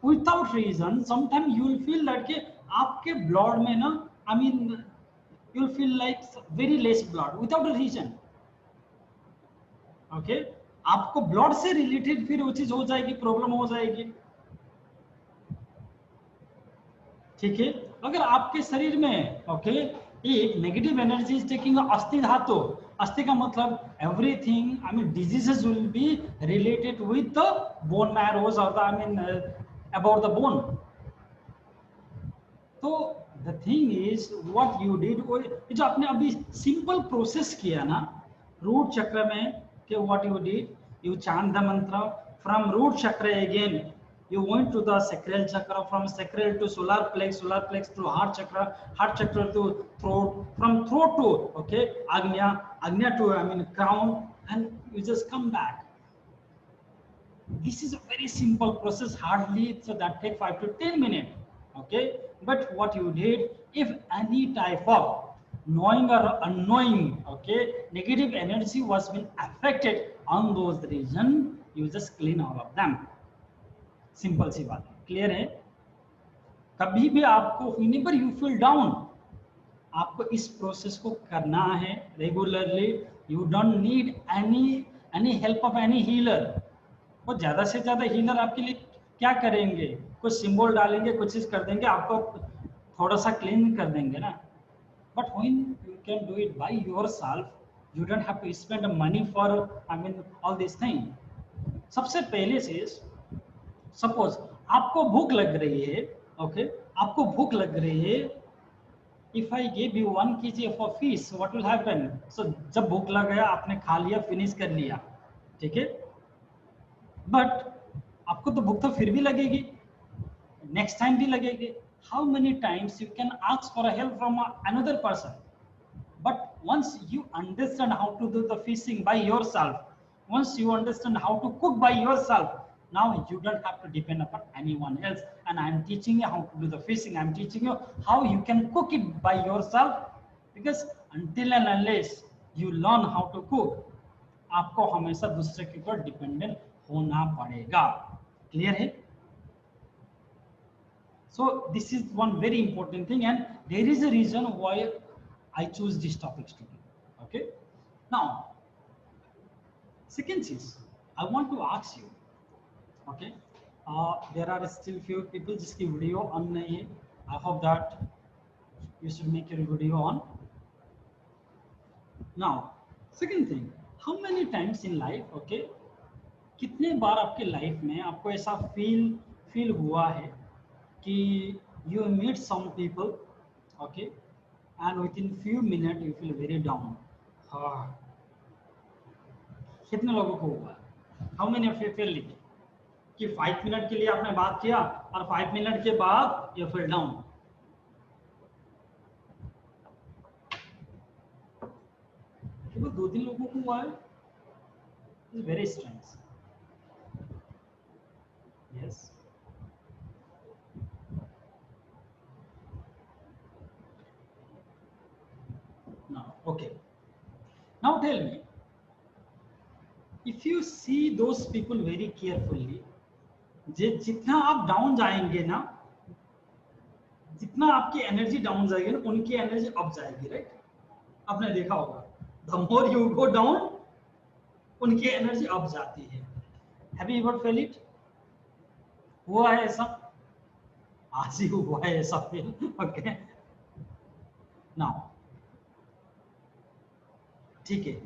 without reason sometimes you will feel that कि आपके blood में ना I mean you will feel like very less blood without a reason. okay आपको blood से related फिर वो चीज हो जाएगी, प्रॉब्लम हो जाएगी. ठीक है. अगर आपके शरीर में ओके एक नेगेटिव एनर्जी इज टेकिंग अस्थि धातु, अस्थि का मतलब everything I mean diseases will be related with the bone marrows और the I mean about the bone. तो the thing is what you did, जो आपने अभी simple process किया ना root chakra में, कि what you did, you chant the mantra from root chakra again, you went to the sacral chakra, from sacral to solar plex to heart chakra to throat, from throat to okay agnya to I mean crown, and you just come back. This is a very simple process, hardly so that take 5 to 10 minutes. Okay, but what you did, if any type of knowing or unknowing okay negative energy was been affected on those region, you just clean all of them. Simple सी बात है. Clear है. कभी भी आपको whenever you feel down, आपको इस process को करना है regularly. You don't need any help of any healer. वो ज्यादा से ज्यादा हीलर आपके लिए क्या करेंगे, कुछ सिंबल डालेंगे, कुछ चीज कर देंगे, आपको थोड़ा सा क्लीन कर देंगे ना. But when you can do it by yourself, you don't have to spend money for all this thing. सबसे पहले चीज, सपोज आपको भूख लग रही है, ओके, आपको भूख लग रही है. If I give you 1 kg of a fish, what will happen? So जब भूख लग गया आपने खा लिया, फिनिश कर लिया, ठीक है. बट आपको तो भूख तो फिर भी लगेगी, नेक्स्ट टाइम भी लगेगी. How many times you can ask for help from another person. But once you understand how to do the fishing by yourself, once you understand how to cook by yourself, now you don't have to depend upon anyone else. And I am teaching you how to do the fishing. I am teaching you how you can cook it by yourself, because until and unless you learn how to cook, आपको हमेशा दूसरे के ऊपर dependent होना पड़ेगा. Clear है? So this is one very important thing, and there is a reason why I choose this topic today. Okay, now second is I want to ask you, okay, there are still few people जिसकी video on नहीं है. I hope that you should make your video on. Now second thing, how many times in life, okay, कितने बार आपके life में आपको ऐसा feel हुआ है कि you meet some people, okay, and within few minutes you feel very down. कितने लोगों को हुआ? How many of you feel it? कि 5 मिनट के लिए आपने बात किया और 5 मिनट के बाद you feel down. केवल 2-3 लोगों को हुआ है. It's very strange. Yes. Now, okay. Now tell me, if you see those people very carefully, जितना आप डाउन जाएंगे ना, जितना आपकी एनर्जी डाउन जाएगी ना, उनकी एनर्जी अप जाएगी, राइट? आपने देखा होगा, the more you go down, उनकी एनर्जी अप जाती है. Have you ever fail it? हुआ है ऐसा? आज ही हुआ है ऐसा फेल. ओके, नाउ ठीक है,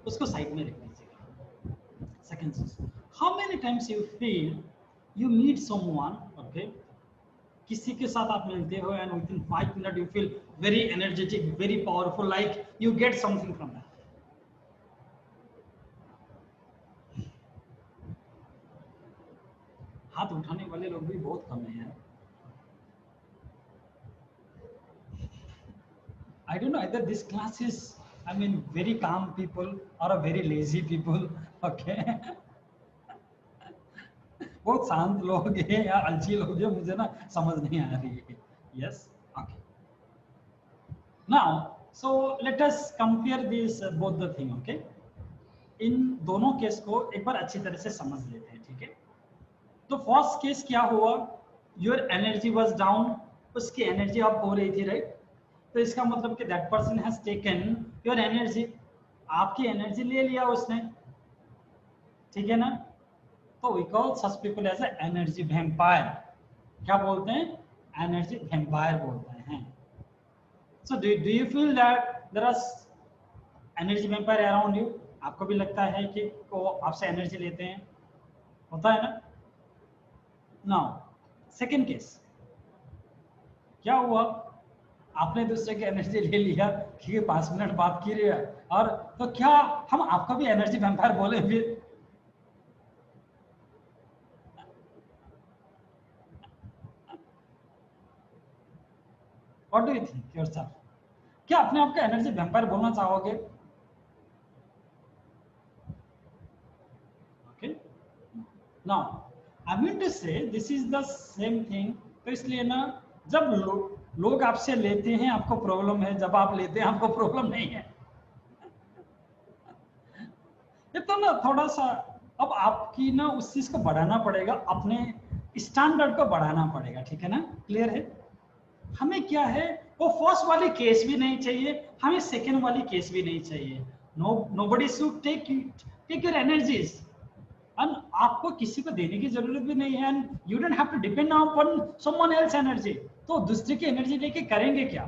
उसको साइड में रख दीजिएगा. सेकंड चीज, how many times you feel you meet someone, okay, किसी के साथ आप मिलते हो and within 5 minutes you feel very energetic, very powerful, like you get something from that. हाथ उठाने वाले लोग भी बहुत कम हैं. I don't know either this class is, I mean, very calm people or a very lazy people, okay. बहुत शांत लोग हैं या अलसी लोग हैं, मुझे ना समझ नहीं आ रही है. Yes, okay. Now so let us compare this both the thing, okay. In दोनों केस को एक बार अच्छी तरह से समझ लेते हैं, ठीक है. तो फर्स्ट केस क्या हुआ, योर एनर्जी वाज डाउन, उसकी एनर्जी अप हो रही थी, राइट? तो इसका मतलब कि that person has taken your energy, आपकी एनर्जी ले लिया उसने, ठीक है ना. तो we call such people as an energy vampire. क्या बोलते हैं? एनर्जी वेम्पायर बोलते हैं. So do you feel that there are energy vampire around you? आपको भी लगता है कि वो आपसे एनर्जी लेते हैं? होता है ना? Now second case, क्या हुआ? आपने दूसरे की एनर्जी ले लिया कि 5 मिनट बात की रही है, और तो क्या हम आपको भी एनर्जी वेम्पायर बोले फिर? What do you think yourself? क्या अपने आप को एनर्जी वेम्पायर बोलना चाहोगे? Okay. Now, I mean to say this is the same thing. तो इसलिए ना, जब लोग आपसे लेते हैं आपको प्रॉब्लम है, जब आप लेते हैं आपको प्रॉब्लम नहीं है. ये तो ना थोड़ा सा अब आपकी ना उस चीज को बढ़ाना पड़ेगा, अपने स्टैंडर्ड को बढ़ाना पड़ेगा, ठीक है ना? क्लियर है? हमें क्या है, वो फर्स्ट वाली केस भी नहीं चाहिए, हमें सेकंड वाली केस भी नहीं चाहिए. Nobody should take your energies. And आपको किसी को देने की जरूरत भी नहीं है, and you don't have to depend on someone else energy. तो दूसरे की एनर्जी लेके करेंगे क्या?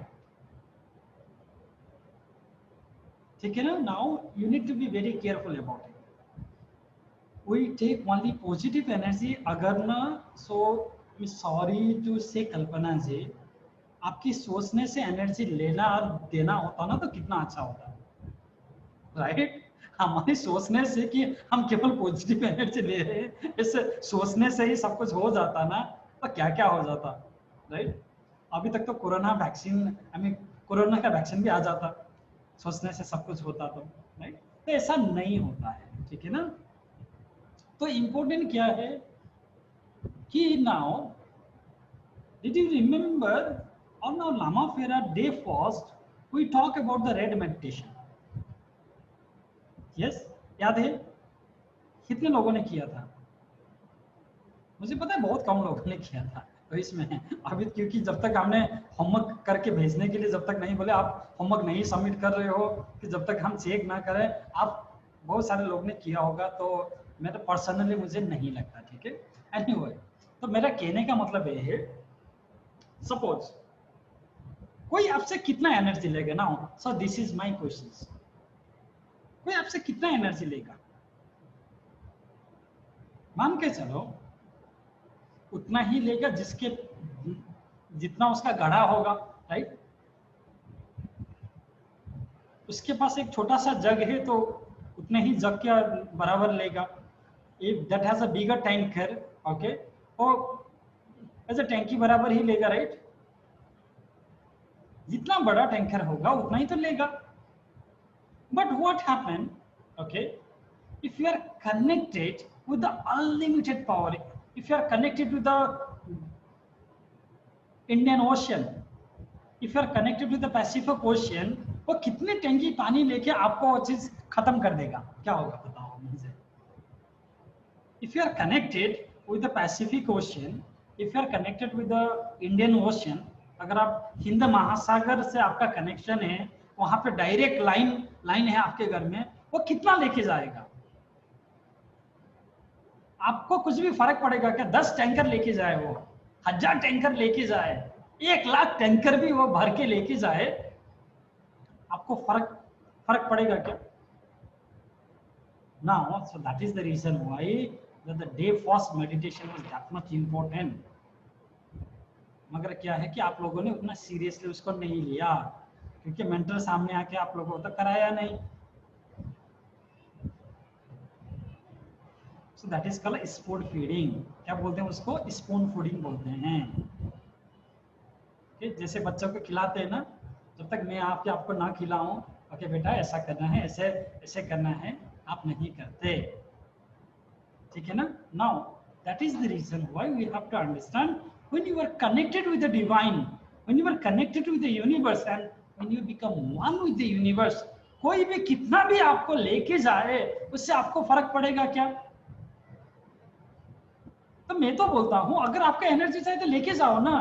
ठीक है ना? Now you need to be very careful about it. We take only positive energy. अगर ना, सो सॉरी टू से कल्पना जी, आपकी सोचने से एनर्जी लेना और देना होता ना तो कितना अच्छा होता, राइट? हमारी सोचने से कि हम केवल पॉजिटिव एनर्जी ले रहे हैं, इससे सोचने से ही सब कुछ हो जाता ना, तो क्या क्या हो जाता, राइट? अभी तक तो कोरोना वैक्सीन, कोरोना का वैक्सीन भी आ जाता, सोचने से सब कुछ होता तो, राइट? तो ऐसा नहीं होता है, ठीक है ना? तो इम्पोर्टेंट क्या है कि now did you remember on our Lama Phera day first we talk about the red meditation. Yes, याद है? कितने लोगों ने किया था? मुझे पता है बहुत कम लोगों ने किया था। तो इसमें अभी, क्योंकि जब तक हमने होमवर्क करके भेजने के लिए जब तक नहीं बोले आप होमवर्क नहीं सबमिट कर रहे हो, कि जब तक हम चेक ना करें, आप बहुत सारे लोग ने किया होगा, तो मैं तो पर्सनली मुझे नहीं लगता, ठीक है? एनीवे, तो मेरा कहने का मतलब ये है, सपोज कोई आपसे कितना एनर्जी लेगा ना, सो दिस इज माय क्वेश्चन, कोई आपसे कितना एनर्जी लेगा? मान के चलो उतना ही लेगा जिसके जितना उसका गढ़ा होगा, राइट? उसके पास एक छोटा सा जग है तो उतने ही जग के बराबर लेगा। If that has a bigger tanker, okay, और ऐसे टैंकी बराबर ही लेगा, राइट? जितना बड़ा टैंकर होगा उतना ही तो लेगा। But what happen, okay, if you are connected with the unlimited power, if you are connected with the Indian Ocean, if you are connected with the Pacific Ocean, वो कितने टैंकी पानी लेके आपको वो चीज खत्म कर देगा? क्या होगा बताओ मुझे? If you are connected with the Pacific Ocean, if you are connected with the Indian Ocean, अगर आप हिंद महासागर से आपका कनेक्शन है, वहां पे डायरेक्ट लाइन है आपके घर में, वो कितना लेके जाएगा? आपको कुछ भी फर्क पड़ेगा क्या? 10 टैंकर लेके जाए, वो 1000 टैंकर लेके जाए, 1 लाख टैंकर भी वो भर के लेके जाए, आपको फर्क पड़ेगा क्या? Now, so that is the reason why the day first meditation was that much important. मगर क्या है कि आप लोगों ने उतना सीरियसली उसको नहीं लिया, क्योंकि मेंटर सामने आके आप लोगों को तो कराया नहीं। So that is called spoon feeding. क्या बोलते हैं उसको? स्पून फीडिंग बोलते हैं। okay? जैसे बच्चों को खिलाते हैं ना, जब तक मैं आपको ना खिलाऊं, ओके बेटा ऐसा करना है, ऐसे करना है, आप नहीं करते, ठीक है ना? Now that is the reason why we have to understand, when you are connected with the divine, when you are connected with the universe, and when you become one with the universe, कोई भी कितना भी आपको लेके जाए उससे आपको फर्क पड़ेगा क्या? तो मैं तो बोलता हूं, अगर आपका एनर्जी चाहिए तो लेके जाओ ना।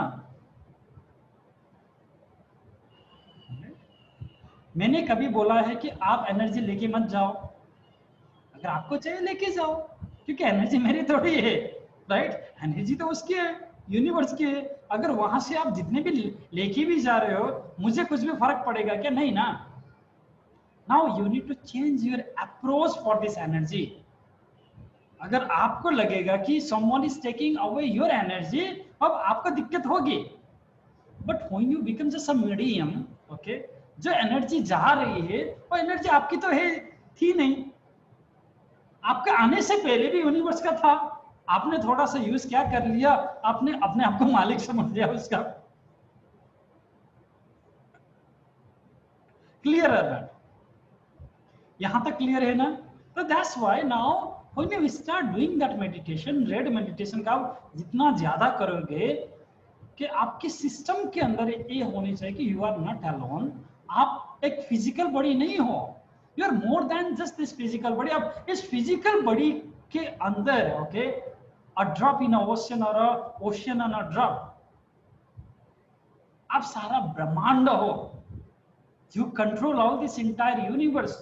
मैंने कभी बोला है कि आप एनर्जी लेके मत जाओ, अगर आपको चाहिए लेके जाओ, क्योंकि एनर्जी मेरी थोड़ी है, राइट? एनर्जी तो उसकी है, यूनिवर्स की है। अगर वहां से आप जितने भी लेके भी जा रहे हो, मुझे कुछ भी फर्क पड़ेगा क्या? नहीं ना। Now you need to change your approach for this energy. अगर आपको लगेगा कि someone is taking away your energy, अब आपको दिक्कत होगी। But when you become just a medium, okay, जो एनर्जी जा रही है वो एनर्जी आपकी तो है थी नहीं, आपके आने से पहले भी यूनिवर्स का था, आपने थोड़ा सा यूज क्या कर लिया, आपने अपने आप को मालिक समझ लिया उसका। क्लियर है ना? यहां तक क्लियर है ना? तो that's why now when you start doing that meditation, red meditation का जितना ज्यादा करोगे कि आपके सिस्टम के अंदर ये होनी चाहिए कि यू आर नॉट अलोन, आप एक फिजिकल बॉडी नहीं हो, you are more than just this physical body. आप इस फिजिकल बॉडी के अंदर, okay, a drop in ocean और a ocean on a drop, आप सारा ब्रह्मांड हो, you control all this entire universe.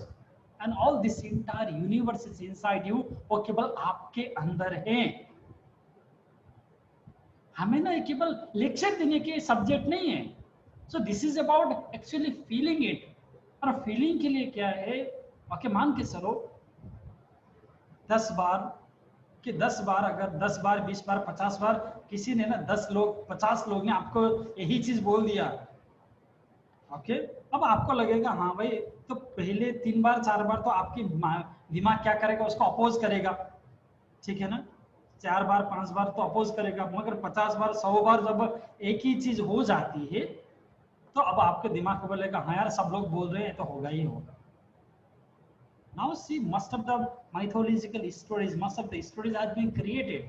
And all this entire universe is inside you, वो केवल आपके अंदर है। हमें ना केवल लेक्चर देने के सब्जेक्ट नहीं है। सो this is about actually feeling it. और फीलिंग के लिए क्या है, ओके मान के चलो 10 बार कि 10 बार, अगर 10 बार 20 बार 50 बार किसी ने ना 10 लोग 50 लोग ने आपको यही चीज बोल दिया, ओके अब आपको लगेगा हाँ भाई, तो पहले 3 बार 4 बार तो आपकी दिमाग क्या करेगा, उसको अपोज करेगा, ठीक है ना। 4 बार 5 बार तो अपोज करेगा, मगर 50 बार 100 बार जब एक ही चीज हो जाती है तो अब आपके दिमाग को बोलेगा हाँ यार सब लोग बोल रहे हैं तो होगा ही होगा। Now see, most of the mythological stories, most of the stories have been created.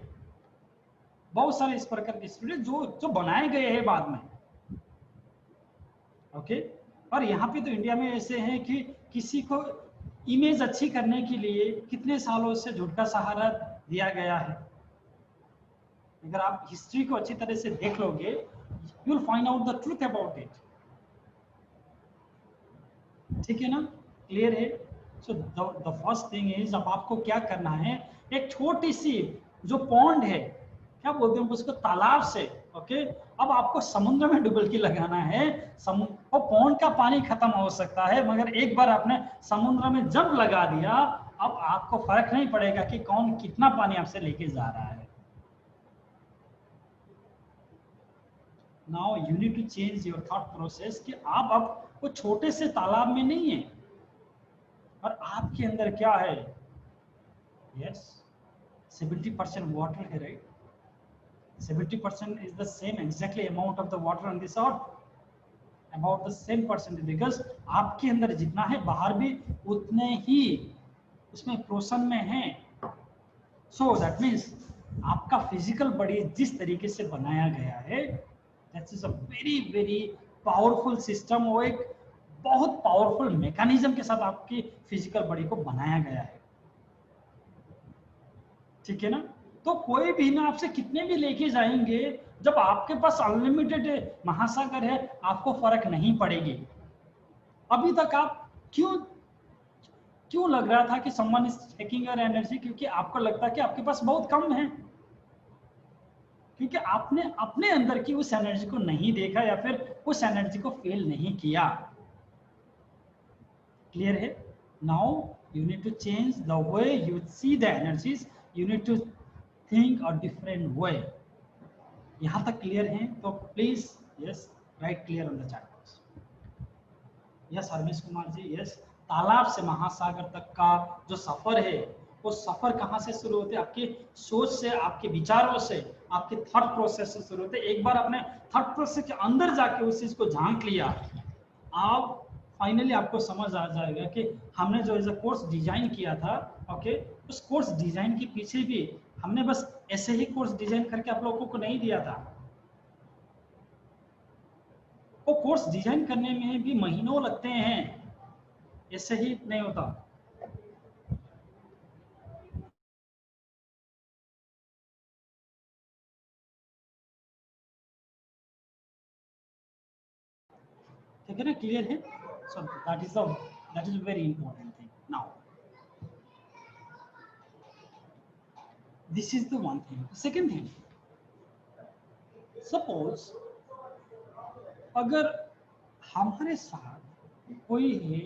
बहुत सारे इस प्रकार के स्टोरीज जो बनाए गए हैं बाद में, ओके और यहाँ पे तो इंडिया में ऐसे हैं कि किसी को इमेज अच्छी करने के लिए कितने सालों से झूठ का सहारा दिया गया है। अगर आप हिस्ट्री को अच्छी तरह से देख लोगे, you will find out the truth about it, ठीक है ना, क्लियर है। So the first thing is, अब आपको क्या करना है, एक छोटी सी जो पॉन्ड है, क्या बोलते हैं उसको, तालाब से, ओके अब आपको समुद्र में डुबकी लगाना है। और पॉन्ड का पानी खत्म हो सकता है, मगर एक बार आपने समुद्र में जंप लगा दिया, अब आपको फर्क नहीं पड़ेगा कि कौन कितना पानी आपसे लेके जा रहा है। Now you need to change your thought process कि आप अब वो छोटे से तालाब में नहीं है, और आपके अंदर क्या है, यस 70% वाटर है, right. 70% is the same exactly amount of the water on this earth, about the same percentage, because आपके अंदर जितना है बाहर भी उतने ही उसमें पोर्शन में है। सो दैट मीन्स आपका फिजिकल बॉडी जिस तरीके से बनाया गया है, that is a very very powerful system, वो एक बहुत पावरफुल मैकेनिज्म के साथ आपकी फिजिकल बॉडी को बनाया गया है, ठीक है ना। तो कोई भी ना आपसे कितने भी लेके जाएंगे, जब आपके पास अनलिमिटेड महासागर है, आपको फर्क नहीं पड़ेगी। अभी तक आप क्यों लग रहा था कि someone is taking your energy, क्योंकि आपको लगता है कि आपके पास बहुत कम है, क्योंकि आपने अपने अंदर की उस एनर्जी को नहीं देखा या फिर उस एनर्जी को फील नहीं किया। क्लियर है। Now you need to change the way you see the energies, you need to think a different way. यहां तक क्लियर है तो please yes write clear on the chat box. Yes Harmesh Kumar ji, yes तालाब से महासागर तक का जो सफर है, वो सफर कहाँ से शुरू होते हैं, आपकी सोच से, आपके विचारों से, आपके थॉट प्रोसेस से शुरू होते हैं। एक बार आपने थॉट प्रोसेस के अंदर जाके उस चीज को झांक लिया, आप फाइनली आपको समझ आ जाएगा कि हमने जो एज अ कोर्स डिजाइन किया था, ओके उस कोर्स डिजाइन के पीछे भी हमने बस ऐसे ही कोर्स डिजाइन करके आप लोगों को नहीं दिया था। वो कोर्स डिजाइन करने में भी महीनों लगते हैं, ऐसे ही नहीं होता। ठीक है ना, क्लियर है। So that is very important thing. Now this is the one thing. Second thing, suppose अगर हमारे साथ कोई है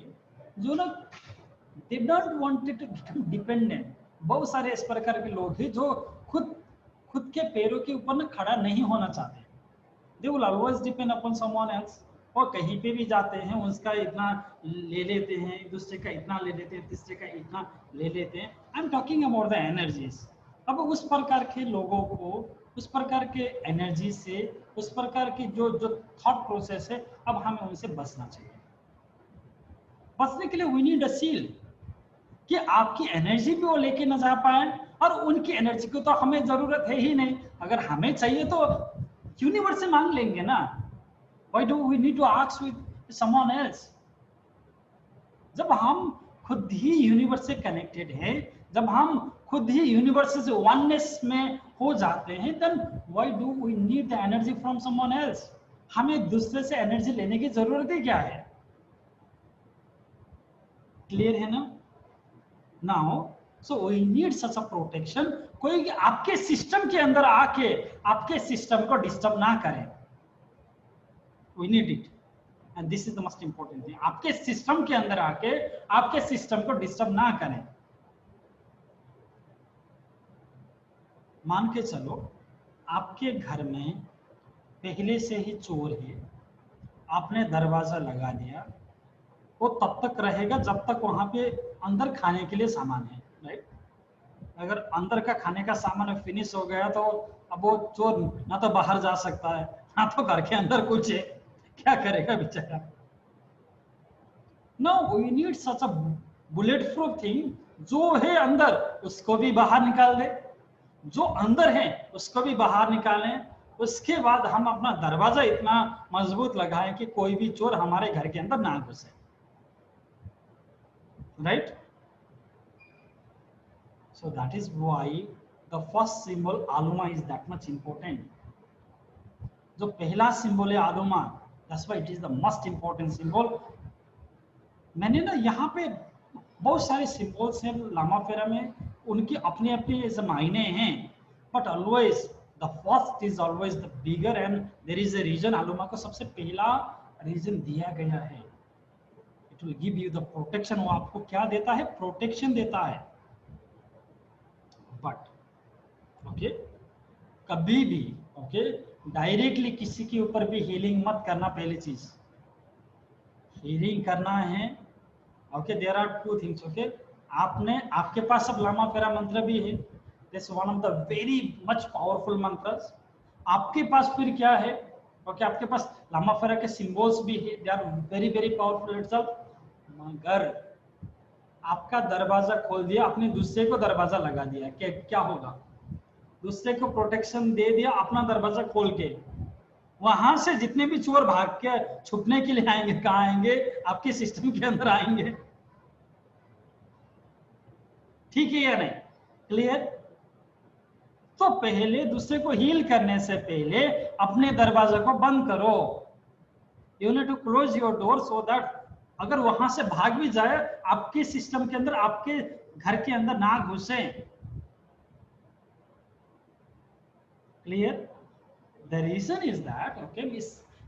जो ना they don't wanted to become dependent, बहुत सारे इस प्रकार के लोग हैं जो खुद के पैरों के ऊपर ना खड़ा नहीं होना चाहते। They will always depend upon someone else, और कहीं पे भी जाते हैं उसका इतना ले लेते हैं, दूसरे का इतना ले लेते हैं, तीसरे का इतना ले लेते हैं। I am talking about the energies. अब उस प्रकार के लोगों को, उस प्रकार के एनर्जी से, उस प्रकार की जो थॉट प्रोसेस है, अब हमें उनसे बचना चाहिए। बचने के लिए वी नीड अ सील, कि आपकी एनर्जी भी वो लेके ना जा पाए, और उनकी एनर्जी को तो हमें जरूरत है ही नहीं। अगर हमें चाहिए तो यूनिवर्स से मांग लेंगे ना। Why do we need to ask with someone else? जब हम खुद ही यूनिवर्स से कनेक्टेड है, जब हम खुद ही यूनिवर्स से वननेस में हो जाते हैं, then why do we need the energy from someone else? हमें दूसरे से एनर्जी लेने की जरूरत ही क्या है? क्लियर है ना। Now so we need such a protection, कोई आपके सिस्टम के अंदर आके आपके सिस्टम को डिस्टर्ब ना करे, we need it, and this is the most important thing, आपके सिस्टम के अंदर आके आपके सिस्टम को डिस्टर्ब ना करें। मान के चलो आपके घर में पहले से ही चोर है, आपने दरवाजा लगा दिया, वो तब तक रहेगा जब तक वहां पे अंदर खाने के लिए सामान है, राइट? अगर अंदर का खाने का सामान फिनिश हो गया तो अब वो चोर ना तो बाहर जा सकता है ना तो घर के अंदर कुछ है, क्या करेगा बेचारा? No, we need such a bullet proof thing, जो है अंदर उसको भी बाहर निकाल दे, जो अंदर है उसको भी बाहर निकालें, उसके बाद हम अपना दरवाजा इतना मजबूत लगाएं कि कोई भी चोर हमारे घर के अंदर ना घुसे, right? So that is why the first symbol aluma is that much important. जो पहला सिंबल है आलुमा, that's why it is the most important symbol. मैंने ना यहाँ पे बहुत सारे सिंबल्स हैं लामा फेरा में, उनकी अपने अपने मायने हैं, but always the first is always the bigger and there is a reason आलुमा को सबसे पहला रीजन दिया गया है. It will give you the protection. वो आपको क्या देता है? प्रोटेक्शन देता है. बट ओके, कभी भी ओके डायरेक्टली किसी के ऊपर भी हीलिंग मत करना. पहली चीज हीलिंग करना है, okay there are two things. Okay, आपने आपके पास अब लामा फेरा मंत्र भी है, this one of the very much powerful mantras. आपके पास फिर क्या है? ओके, आपके पास लामा फेरा के सिंबल्स भी है, they are very very powerful itself. मगर आपका दरवाजा खोल दिया, आपने दूसरे को दरवाजा लगा दिया, क्या होगा? दूसरे को प्रोटेक्शन दे दिया अपना दरवाजा खोल के, वहां से जितने भी चोर भाग के छुपने के लिए आएंगे, कहाँ आएंगे? आपके सिस्टम के अंदर आएंगे. ठीक है या नहीं? क्लियर? तो पहले दूसरे को हील करने से पहले अपने दरवाजा को बंद करो. You need to close your door so that अगर वहां से भाग भी जाए आपके सिस्टम के अंदर, आपके घर के अंदर ना घुसे. Clear? The reason is that okay,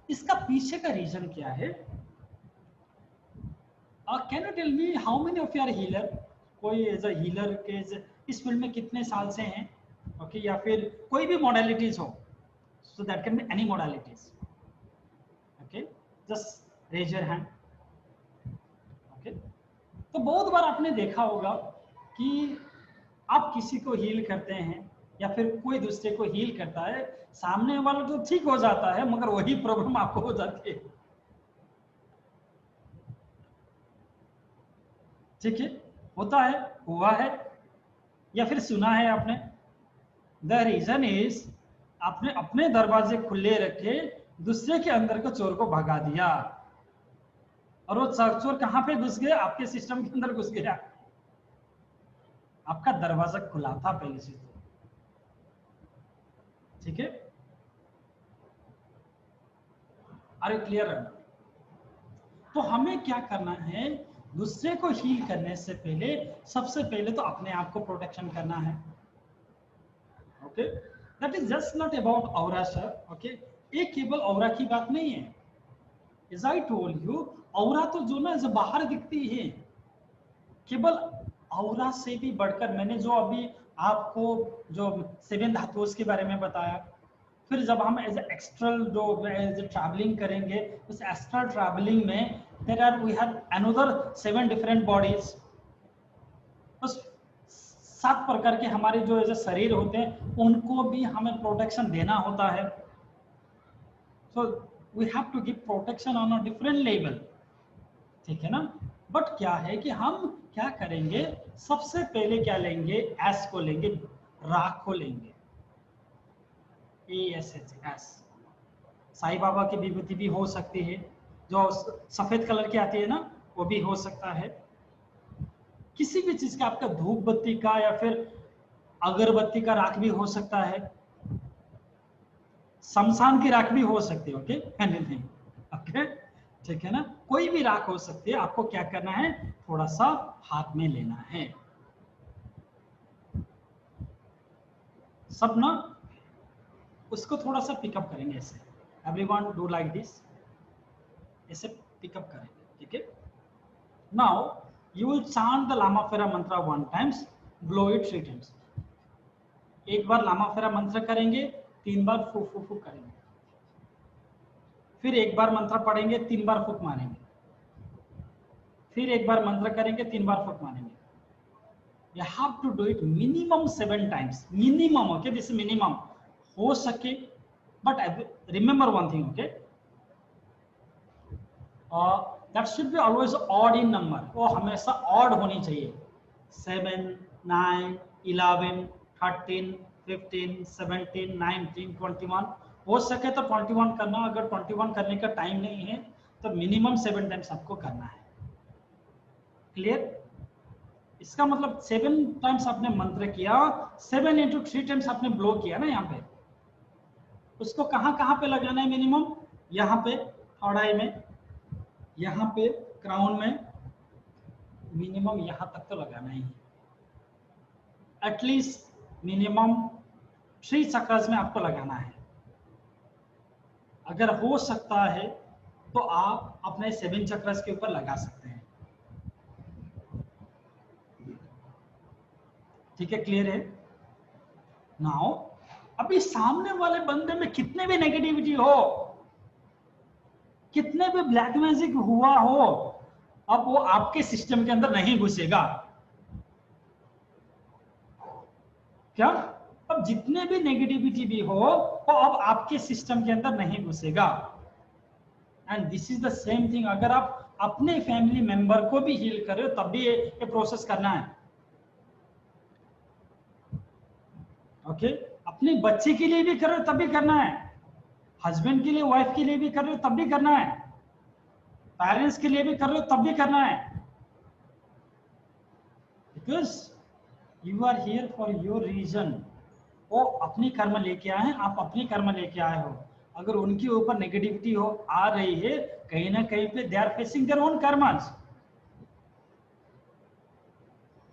इसका पीछे का रीजन क्या है? Can you tell me how many of you are healer? कोई एज अ हीलर के इस फील्ड में कितने साल से हैं? ओके, या फिर कोई भी मॉडलिटीज हो, so that can be any modalities. Okay, just raise your hand. तो बहुत बार आपने देखा होगा कि आप किसी को हील करते हैं या फिर कोई दूसरे को हील करता है, सामने वाला तो ठीक हो जाता है मगर वही प्रॉब्लम आपको हो जाती है. ठीक है, होता है, हुआ है या फिर सुना है आपने. द रीजन इज आपने अपने दरवाजे खुले रखे, दूसरे के अंदर को चोर को भगा दिया, और वो चोर कहां पे घुस गया? आपके सिस्टम के अंदर घुस गया. आपका दरवाजा खुला था पहले से. ठीक है, अरे क्लियर है? तो हमें क्या करना है? दूसरे को हील करने से पहले सबसे पहले तो अपने आप को प्रोटेक्शन करना है. Okay, that is just not about aura sir. Okay, ये केवल ऑरा की बात नहीं है. As I told you, औरा तो जो ना जो बाहर दिखती है, केवल औरा से भी बढ़कर मैंने जो अभी आपको जो 7 धातुओं के बारे में बताया, फिर जब हम एज एक्स्ट्रल जो ट्रैवलिंग करेंगे, उस एस्ट्रल ट्रैवलिंग में there are we have another 7 different bodies. उस 7 प्रकार के हमारे जो ऐसे शरीर होते हैं उनको भी हमें प्रोटेक्शन देना होता है. So we have to give protection on a different level. ठीक है ना? बट क्या है कि हम क्या करेंगे? सबसे पहले क्या लेंगे? एस को लेंगे, राख को लेंगे. एस साईं बाबा की विभूति भी हो सकती है, जो सफेद कलर की आती है ना, वो भी हो सकता है. किसी भी चीज का, आपका धूप बत्ती का या फिर अगरबत्ती का राख भी हो सकता है, शमशान की राख भी हो सकती है. Okay, anything. ओके, ठीक है ना? कोई भी राख हो सकती है. आपको क्या करना है? थोड़ा सा हाथ में लेना है. सब ना उसको थोड़ा सा पिकअप करेंगे ऐसे, एवरीवन डू लाइक दिस, ऐसे पिकअप करेंगे, ठीक है। Now you will chant the Lama Fera mantra 1 times, blow it 3 times. एक बार लामा फेरा मंत्र करेंगे, 3 बार फूक फूक फूक करेंगे, फिर एक बार मंत्र पढ़ेंगे, 3 बार फूक मारेंगे, फिर एक बार मंत्र करेंगे, 3 बार फूक मारेंगे। You have to do it minimum 7 times. Minimum, okay? This is minimum. हो सके, but remember one thing, okay? That should be always odd in number. वो हमेशा odd होनी चाहिए। 7, 9, 11, 13, 15, 17, 19, 21। हो सके तो 21 करना, अगर 21 करने का टाइम नहीं है तो मिनिमम 7 टाइम्स आपको करना है। क्लियर? इसका मतलब 7 टाइम्स आपने मंत्र किया, 7 × 3 टाइम्स आपने ब्लो किया ना यहाँ पे। उसको कहाँ पे लगाना है मिनिमम? यहाँ पे थर्ड आई में, यहाँ पे क्राउन में, मिनिमम यहाँ तक तो लगाना ही है। एटलीस्ट मिनिमम 3 चक्रस में आपको लगाना है। अगर हो सकता है तो आप अपने 7 चक्रस के ऊपर लगा सकते हैं। ठीक है, क्लियर है? नाउ अभी सामने वाले बंदे में कितने भी नेगेटिविटी हो, कितने भी ब्लैक मैजिक हुआ हो, अब वो आपके सिस्टम के अंदर नहीं घुसेगा। क्या? अब जितने भी नेगेटिविटी भी हो वो अब आपके सिस्टम के अंदर नहीं घुसेगा। And this is the same thing, अगर आप अपने फैमिली मेंबर को भी हील कर रहे हो तब भी ये प्रोसेस करना है। ओके, अपने बच्चे के लिए भी कर रहे हो तब भी करना है, हस्बैंड के लिए, वाइफ के लिए भी कर रहे हो तब भी करना है, पेरेंट्स के लिए भी कर रहे हो तब भी करना है। Because you are here for your reason. वो अपनी कर्म लेके आए हैं, आप अपनी कर्म लेके आए हो। अगर उनके ऊपर नेगेटिविटी हो आ रही है, कहीं ना कहीं पे they are facing their own karmas.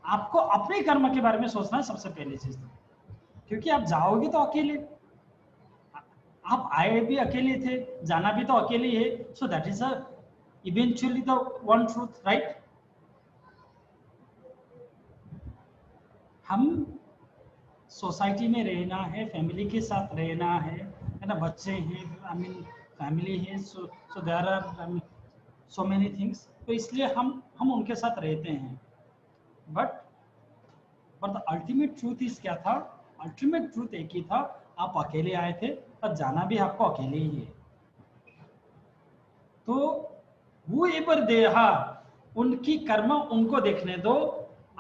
आपको अपने कर्म के बारे में सोचना है सबसे पहली चीज, क्योंकि आप जाओगे तो अकेले, आप आए भी अकेले थे, जाना भी तो अकेले ही है। So that is eventually the one truth, right? हम सोसाइटी में रहना है, फैमिली के साथ रहना है ना, बच्चे हैं, आई मीन फैमिली है, so there are so many things, तो इसलिए हम उनके साथ रहते हैं। But the ultimate truth is क्या था? अल्टीमेट ट्रूथ एक ही था, आप अकेले आए थे और जाना भी आपको अकेले ही है। तो whoever they are, उनकी कर्म उनको देखने दो।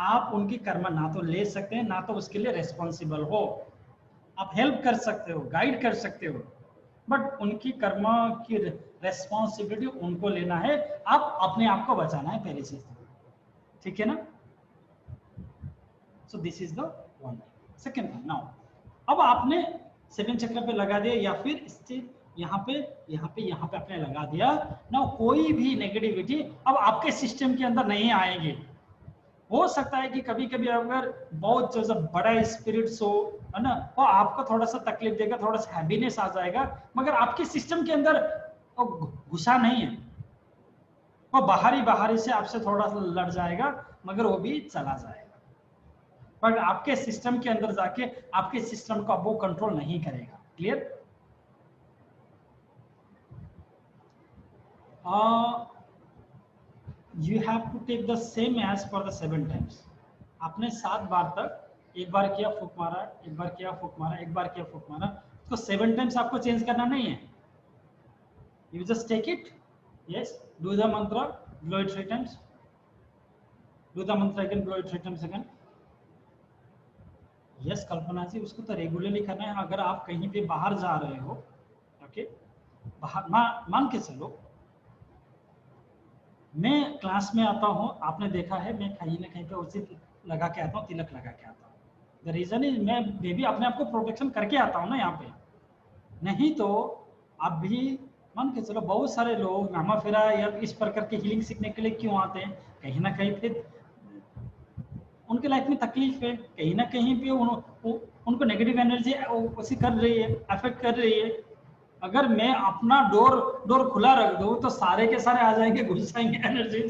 आप उनकी कर्म ना तो ले सकते हैं, ना तो उसके लिए रेस्पॉन्सिबल हो। आप हेल्प कर सकते हो, गाइड कर सकते हो, बट उनकी कर्म की रेस्पॉन्सिबिलिटी उनको लेना है। आप अपने आप को बचाना है पहली चीज, ठीक है ना? सो this is the one. Second thing, now अब आपने 7 चक्र पे लगा दिया, या फिर स्थिर यहाँ पे आपने लगा दिया ना, कोई भी नेगेटिविटी अब आपके सिस्टम के अंदर नहीं आएंगे। हो सकता है कि कभी कभी अगर बहुत जो बड़ा स्पिरिट्स हो, है ना, वो आपको थोड़ा सा तकलीफ देगा, थोड़ा सा हैप्पीनेस आ जाएगा, मगर आपके सिस्टम के अंदर वो घुसा नहीं है। वो बाहरी से आपसे थोड़ा सा लड़ जाएगा, मगर वो भी चला जाएगा। पर आपके सिस्टम के अंदर जाके आपके सिस्टम को अब वो कंट्रोल नहीं करेगा। Clear? You have to take the same age for the 7 times. आपने 7 बार तक, एक बार किया फूक मारा, एक बार किया फूक मारा, एक बार किया फूक मारा, तो 7 टाइम्स आपको चेंज करना नहीं है। You just take it, yes, do the mantra, blow it 3 times, do the mantra again, blow it 3 times again. Yes Kalpana ji, उसको तो रेगुलरली करना है। अगर आप कहीं पे बाहर जा रहे हो, ओके, बाहर मान के चलो मैं क्लास में आता हूँ, आपने देखा है मैं कहीं ना कहीं पे उसी लगा के आता हूँ, तिलक लगा के आता हूँ। द रीजन इज मैं भी अपने आप को प्रोटेक्शन करके आता हूँ ना यहाँ पे। नहीं तो आप भी मान के चलो, बहुत सारे लोग नामा फेरा या इस प्रकार की हीलिंग सीखने के लिए क्यों आते हैं? कहीं ना कहीं फिर उनके लाइफ में तकलीफ है, कहीं ना कहीं पे उनको नेगेटिव एनर्जी उसी कर रही है, अफेक्ट कर रही है। अगर मैं अपना डोर खुला रख दूं तो सारे के सारे आ जाएंगे, घुस जाएंगे एनर्जी,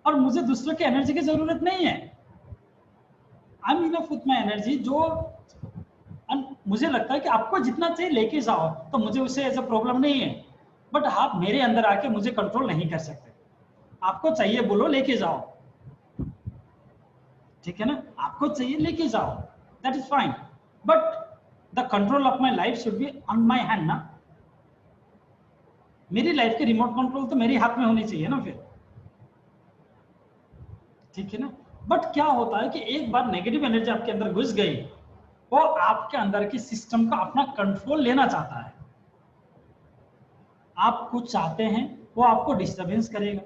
और मुझे दूसरों की एनर्जी की जरूरत नहीं है। I am enough with my energy. मुझे लगता है कि आपको जितना चाहिए लेके जाओ, तो मुझे उससे ऐसा प्रॉब्लम नहीं है, बट आप मेरे अंदर आके मुझे कंट्रोल नहीं कर सकते। आपको चाहिए बोलो, लेके जाओ, ठीक है ना, आपको चाहिए लेके जाओ, that is fine, but the control of my life should be on my hand ना। मेरी लाइफ की रिमोट कंट्रोल तो मेरे हाथ में होनी चाहिए ना फिर, ठीक है ना। बट क्या होता है कि एक बार नेगेटिव एनर्जी आपके अंदर घुस गई, वो आपके अंदर की सिस्टम का अपना कंट्रोल लेना चाहता है। आप कुछ चाहते हैं, वो आपको डिस्टरबेंस करेगा।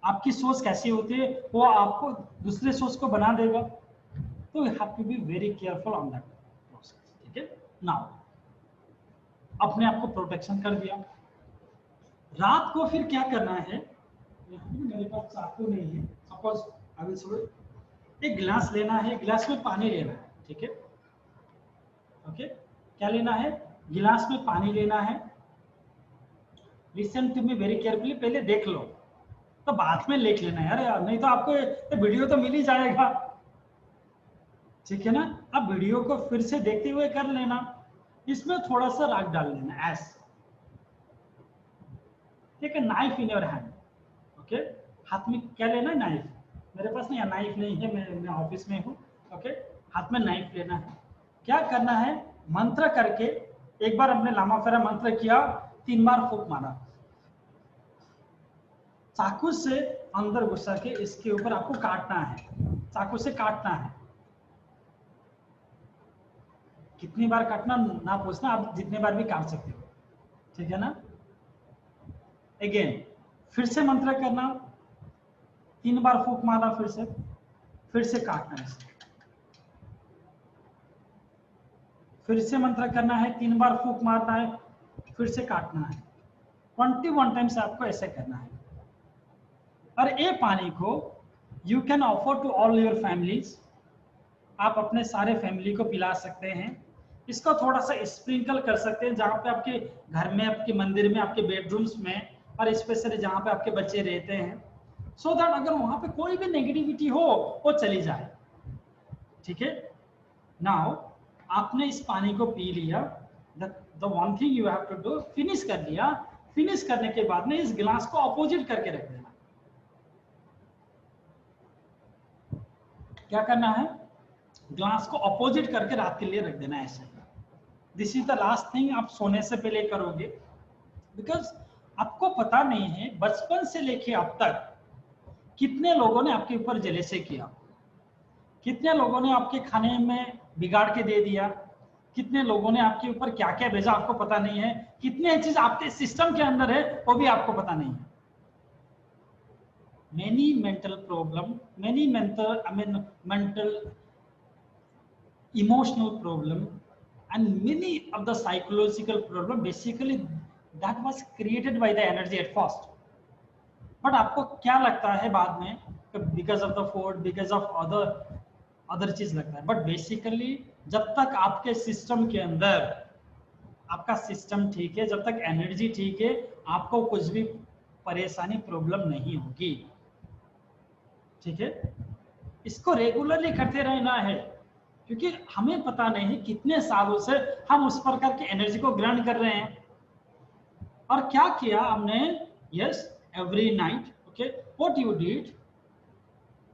आपकी सोच कैसी होती है, वो आपको दूसरे सोच को बना देगा। तो you have to be very careful on that process, ठीक है। नाउ अपने आप को प्रोटेक्शन कर दिया। रात को फिर क्या करना है, मेरे पास चाकू नहीं है, सपोज आई विल शो। एक गिलास लेना है, गिलास में पानी लेना है, ठीक है, ओके। क्या लेना है, गिलास में पानी लेना है। Listen to me very carefully, पहले देख लो, तो बाद में लिख लेना यार, नहीं तो आपको वीडियो तो मिल ही जाएगा, ठीक है ना। अब वीडियो को फिर से देखते हुए कर लेना। इसमें थोड़ा सा राख डाल लेना, एस, ठीक है। Knife in your hand, okay. हाथ में क्या लेना है, नाइफ। मेरे पास नहीं, नाइफ नहीं है, मैं ऑफिस में हूँ, ओके। हाथ में नाइफ लेना है। क्या करना है, मंत्र करके, एक बार हमने लामा फेरा मंत्र किया, 3 बार फूंक मारा, चाकू से अंदर घुसा के इसके ऊपर आपको काटना है, चाकू से काटना है। कितनी बार काटना ना पूछना, आप जितने बार भी काट सकते हो, ठीक है ना। अगेन फिर से मंत्र करना, 3 बार फूंक मारना, फिर से काटना है, फिर से मंत्र करना है, 3 बार फूंक मारना है, फिर से काटना है। 21 टाइम्स आपको ऐसे करना है। और ये पानी को you can offer to all your families, आप अपने सारे फैमिली को पिला सकते हैं। इसको थोड़ा सा स्प्रिंकल कर सकते हैं, जहाँ पे आपके घर में, आपके मंदिर में, आपके बेडरूम्स में, और स्पेशली जहाँ पे आपके बच्चे रहते हैं, सो दैट अगर वहां पे कोई भी नेगेटिविटी हो वो चली जाए, ठीक है। नाउ आपने इस पानी को पी लिया, the one thing you have to do, finish कर लिया। फिनिश करने के बाद में इस गिलास को अपोजिट करके रख देना। क्या करना है, ग्लास को अपोजिट करके रात के लिए रख देना है ऐसे। This is the last thing आप सोने से पहले करोगे, बिकॉज आपको पता नहीं है बचपन से लेके अब तक कितने लोगों ने आपके ऊपर जेलसी किया, कितने लोगों ने आपके खाने में बिगाड़ के दे दिया, कितने लोगों ने आपके ऊपर क्या क्या भेजा आपको पता नहीं है, कितने चीज आपके सिस्टम के अंदर है वो भी आपको पता नहीं है। many mental problem, many mental emotional problem, and many of the psychological problem, basically that was created by the energy at first. But आपको क्या लगता है बाद में, because of the food, because of other चीज लगता है, but basically जब तक आपके सिस्टम के अंदर आपका सिस्टम ठीक है, जब तक एनर्जी ठीक है, आपको कुछ भी परेशानी प्रॉब्लम नहीं होगी, ठीक है। इसको रेगुलरली करते रहना है, क्योंकि हमें पता नहीं कितने सालों से हम उस प्रकार की एनर्जी को ग्रहण कर रहे हैं। और क्या किया हमने, yes, every night, okay, what you did,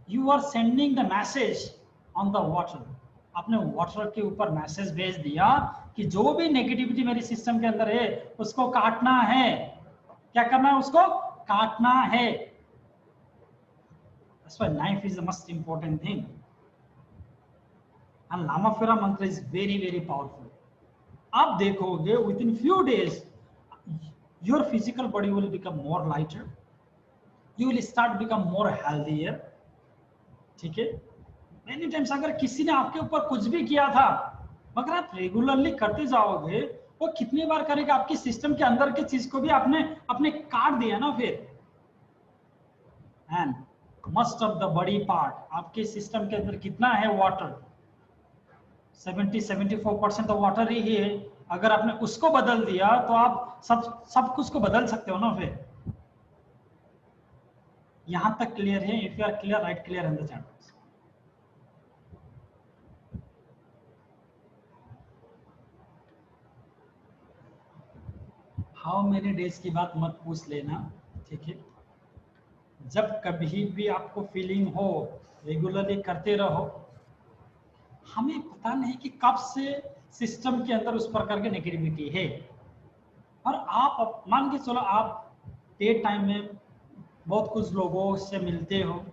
you are sending the message on the water. आपने वाटर के ऊपर मैसेज भेज दिया कि जो भी नेगेटिविटी मेरे सिस्टम के अंदर है उसको काटना है। क्या करना है, उसको काटना है। That's why knife is the most important thing. And Lama Fera mantra is very, very powerful. आप देखोगे within few days, your physical body will become more lighter. You will start become more healthier. ठीक है। Many times अगर किसी ने आपके ऊपर कुछ भी किया था, मगर आप रेगुलरली करते जाओगे, वो कितनी बार करेगा, आपके सिस्टम के अंदर की चीज को भी आपने काट दिया ना फिर। And must of the body part, आपके सिस्टम के अंदर कितना है वाटर, 70-74% तो वाटर ही है। अगर आपने उसको बदल दिया तो आप सब कुछ को बदल सकते हो ना। फिर यहां तक क्लियर है? If you are clear, right clear in the chat. How many days की बात मत पूछ लेना, ठीक है? जब कभी भी आपको फीलिंग हो, रेगुलरली करते रहो। हमें पता नहीं कि कब से सिस्टम के अंदर उस प्रकार की नेगेटिविटी है, और आप मान के चलो आप डे टाइम में बहुत कुछ लोगों से मिलते हो,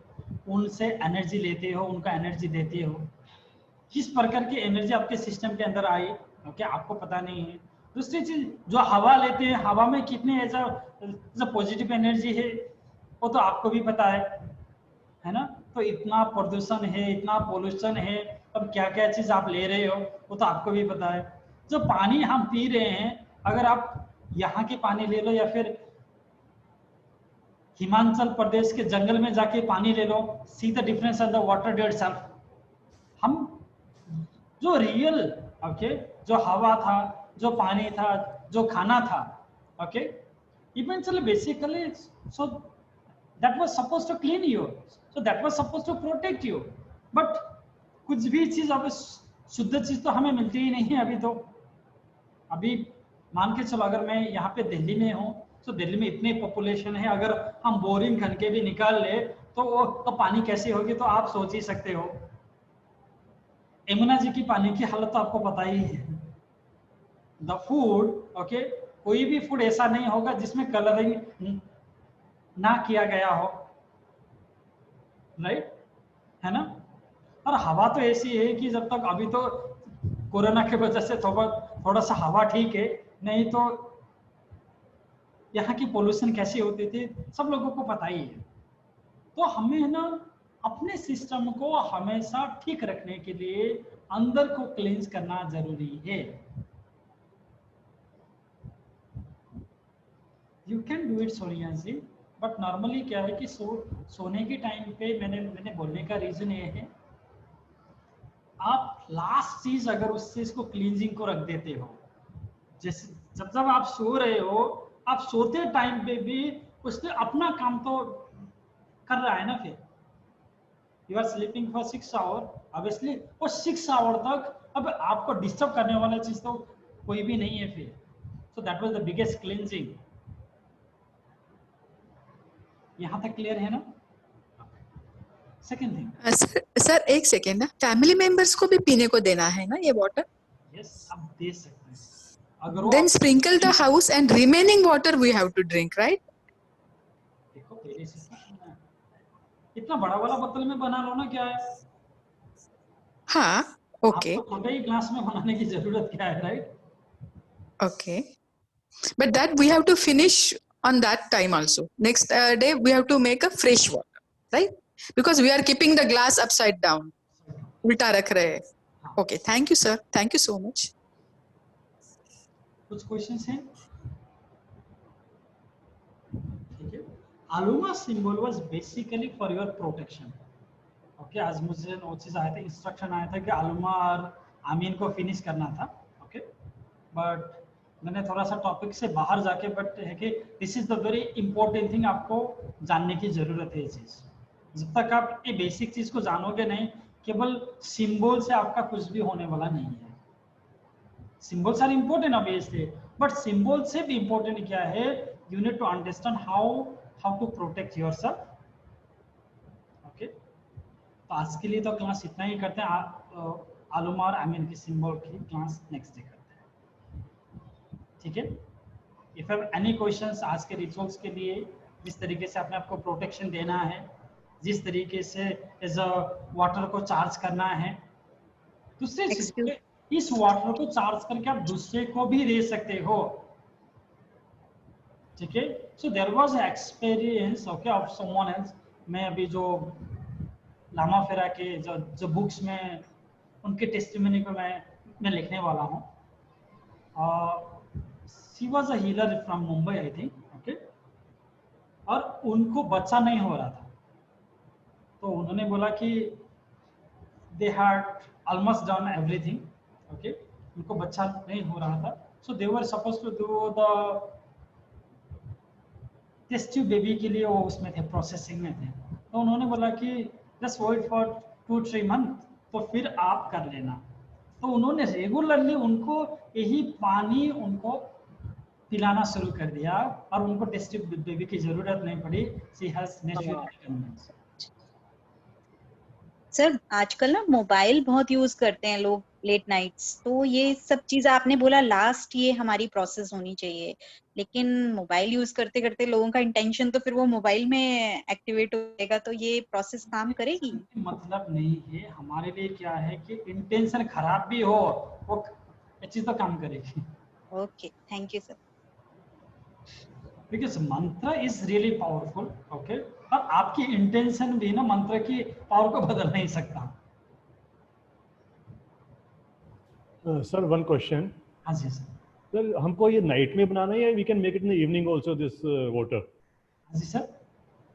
उनसे एनर्जी लेते हो, उनका एनर्जी देते हो। किस प्रकार की एनर्जी आपके सिस्टम के अंदर आई, ओके, आपको पता नहीं है। दूसरी चीज, जो हवा लेते हैं, हवा में कितने ऐसा पॉजिटिव एनर्जी है वो तो आपको भी पता है ना? तो इतना प्रदूषण है, इतना पोल्यूशन है, अब क्या क्या चीज आप ले रहे हो वो तो आपको भी पता है। जो पानी हम पी रहे हैं, अगर आप यहाँ के पानी ले लो या फिर हिमाचल प्रदेश के जंगल में जाके पानी ले लो, see the difference on the water dead self. हम जो रियल, ओके, जो हवा था, जो पानी था, जो खाना था, okay, eventually basically so that was supposed to clean you, so that was supposed to protect you. But कुछ भी चीज, अब शुद्ध चीज तो हमें मिलती ही नहीं है अभी। तो अभी मान के चलो, अगर मैं यहाँ पे दिल्ली में हूँ, तो दिल्ली में इतनी पॉपुलेशन है, अगर हम बोरिंग खन के भी निकाल ले तो वो तो पानी कैसी होगी, तो आप सोच ही सकते हो। यमुना जी की पानी की हालत तो आपको पता ही है। द फूड, ओके, कोई भी फूड ऐसा नहीं होगा जिसमें कलरिंग ना किया गया हो, राइट, है ना? और हवा तो ऐसी है कि जब तक, अभी तो कोरोना की वजह से थोड़ा सा हवा ठीक है, नहीं तो यहाँ की पोल्यूशन कैसी होती थी सब लोगों को पता ही है। तो हमें ना अपने सिस्टम को हमेशा ठीक रखने के लिए अंदर को क्लींस करना जरूरी है। You can do it Sonia ji, but normally क्या है कि सोने के टाइम पे मैंने बोलने का रीजन ये है, आप लास्ट चीज अगर उस चीज को क्लींजिंग को रख देते हो, जैसे जब आप सो रहे हो, आप सोते टाइम पे भी उसने अपना काम तो कर रहा है ना। फिर you are sleeping for 6 hour, obviously वो 6 आवर तक अब आपको डिस्टर्ब करने वाला चीज तो कोई भी नहीं है फिर। सो that was the biggest cleansing. यहाँ तक क्लियर है ना? सेकंड थिंग, सर एक सेकेंड ना, फैमिली मेंबर्स को भी पीने को देना है ना ये वाटर? यस, आप दे सकते हैं। अगर then sprinkle the house and remaining water we have to drink, right? देखो पहले से इतना बड़ा वाला बोतल में बना लो ना, क्या है? हाँ, ओके, आपको छोटे ही ग्लास में बनाने की जरूरत क्या है, right? okay, but that we have to finish on that time also. Next day we have to make a fresh water, right? Because we are keeping the glass upside down, उल्टा रख रहे हैं। Okay, thank you sir, thank you so much. कुछ questions हैं? ठीक है। आलुमा symbol was basically for your protection, okay. आज मुझे वो चीज आया था, इंस्ट्रक्शन आया था कि आलुमा और आमीन को फिनिश करना था, ओके। बट मैंने थोड़ा सा टॉपिक से बाहर जाके, बट है कि this is the very important thing, आपको जानने की जरूरत है ये चीज। जब तक आप ये बेसिक चीज को जानोगे नहीं, केवल सिंबल से आपका कुछ भी होने वाला नहीं है। Symbols are important obviously, but symbol से भी इंपॉर्टेंट क्या है, you need to understand how to protect yourself, okay. तो आज के लिए तो क्लास इतना ही करते हैं। आलुमा और आमीन की सिंबल की क्लास नेक्स्ट डे करते हैं, ठीक है। इफ हैव एनी क्वेश्चंस आज के रिचुअल्स के लिए, जिस तरीके से अपने आपको प्रोटेक्शन देना है, जिस तरीके से एज अ वाटर को चार्ज करना है, दूसरे इस वाटर को चार्ज करके आप दूसरे को भी दे सकते हो, ठीक है। So there was experience, okay, of someone else. मैं अभी जो लामा फेरा के जो बुक्स में उनके टेस्टिमनी को मैं लिखने वाला हूँ। She was a healer from Mumbai I think, okay. और उनको बच्चा नहीं हो रहा था, तो उन्होंने बोला कि they had almost done everything, okay, उनको बच्चा नहीं हो रहा था, so they were suppose to do the test tube baby के लिए वो उसमें थे, प्रोसेसिंग में थे। तो उन्होंने बोला कि जस्ट वेट फॉर 2-3 मंथ, तो फिर आप कर लेना। तो उन्होंने रेगुलरली उनको यही पानी उनको पिलाना शुरू कर दिया और उनको टेस्ट ट्यूब बेबी की जरूरत नहीं पड़ी। She has naturally convince. Sir आजकल ना मोबाइल बहुत यूज करते हैं लोग लेट नाइट्स, तो ये सब चीज आपने बोला लास्ट ये हमारी प्रोसेस होनी चाहिए, लेकिन मोबाइल यूज करते करते लोगों का इंटेंशन तो फिर वो मोबाइल में एक्टिवेट होएगा, तो ये प्रोसेस काम करेगी? मतलब नहीं है, हमारे लिए क्या है कि इंटेंशन खराब भी हो वो चीज तो काम करेगी। Okay, thank you sir. Because मंत्र इज रियली पावरफुल, ओके, और आपकी इंटेंशन भी ना मंत्र की पावर को बदल नहीं सकता। Sir one question. हाँ जी सर। सर हमको ये नाइट में बनाना है या we can make it in the evening also this water? हाँ जी सर।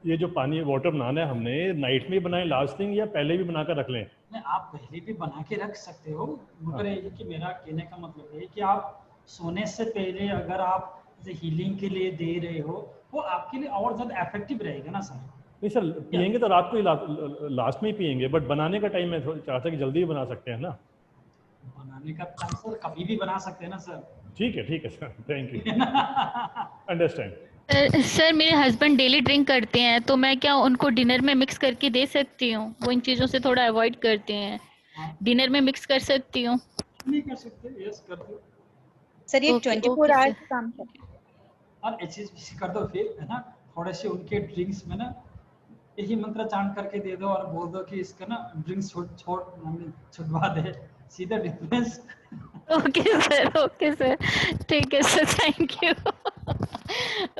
ये जो पानी वाटर बनाना है हमने नाइट में बनाए लास्ट थिंग या पहले भी बनाकर रख लें? नहीं, आप पहले भी बना के रख सकते हो, मगर ये कि मेरा कहने का मतलब है कि आप सोने से पहले अगर आप हीलिंग के लिए दे रहे हो वो आपके लिए और ज्यादा इफेक्टिव रहेगा ना सर। नहीं सर, पियेंगे तो रात को ही लास्ट में ही पियेंगे, बट बनाने का टाइम मैं चाहता कि जल्दी ही बना सकते हैं ना। बनाने का टाइम सर कभी भी बना सकते हैं ना सर। ठीक है sir, thank you, understand. Sir मेरे हस्बैंड डेली ड्रिंक करते हैं, तो मैं क्या उनको डिनर में मिक्स करके दे सकती हूँ? वो इन चीज़ों से थोड़ा अवॉइड करते हैं, डिनर में मिक्स कर सकती हूँ? नहीं कर सकते, यस कर दो सर। ये 24 आवर्स काम करते हैं और HSBC कर दो फिर, है ना, थोड़े से उनके ड्रिंक्स में ना यही मंत्र चांट करके दे दो और बोल दो कि इसका ना ड्रिंक्स छुड़वा दे, सीधा डिफरेंस। ओके सर, ठीक है sir, thank you.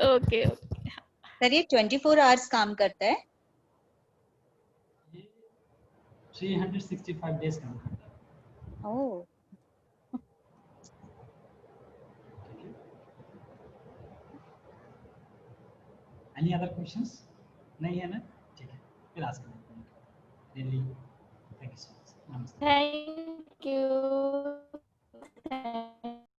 Okay sir. ये 24 आवर्स काम करता है? 365 डेज काम करता है। Oh, any other questions? नहीं है ना, ठीक है, फिर आज really thank you so much, नमस्ते। Thank you.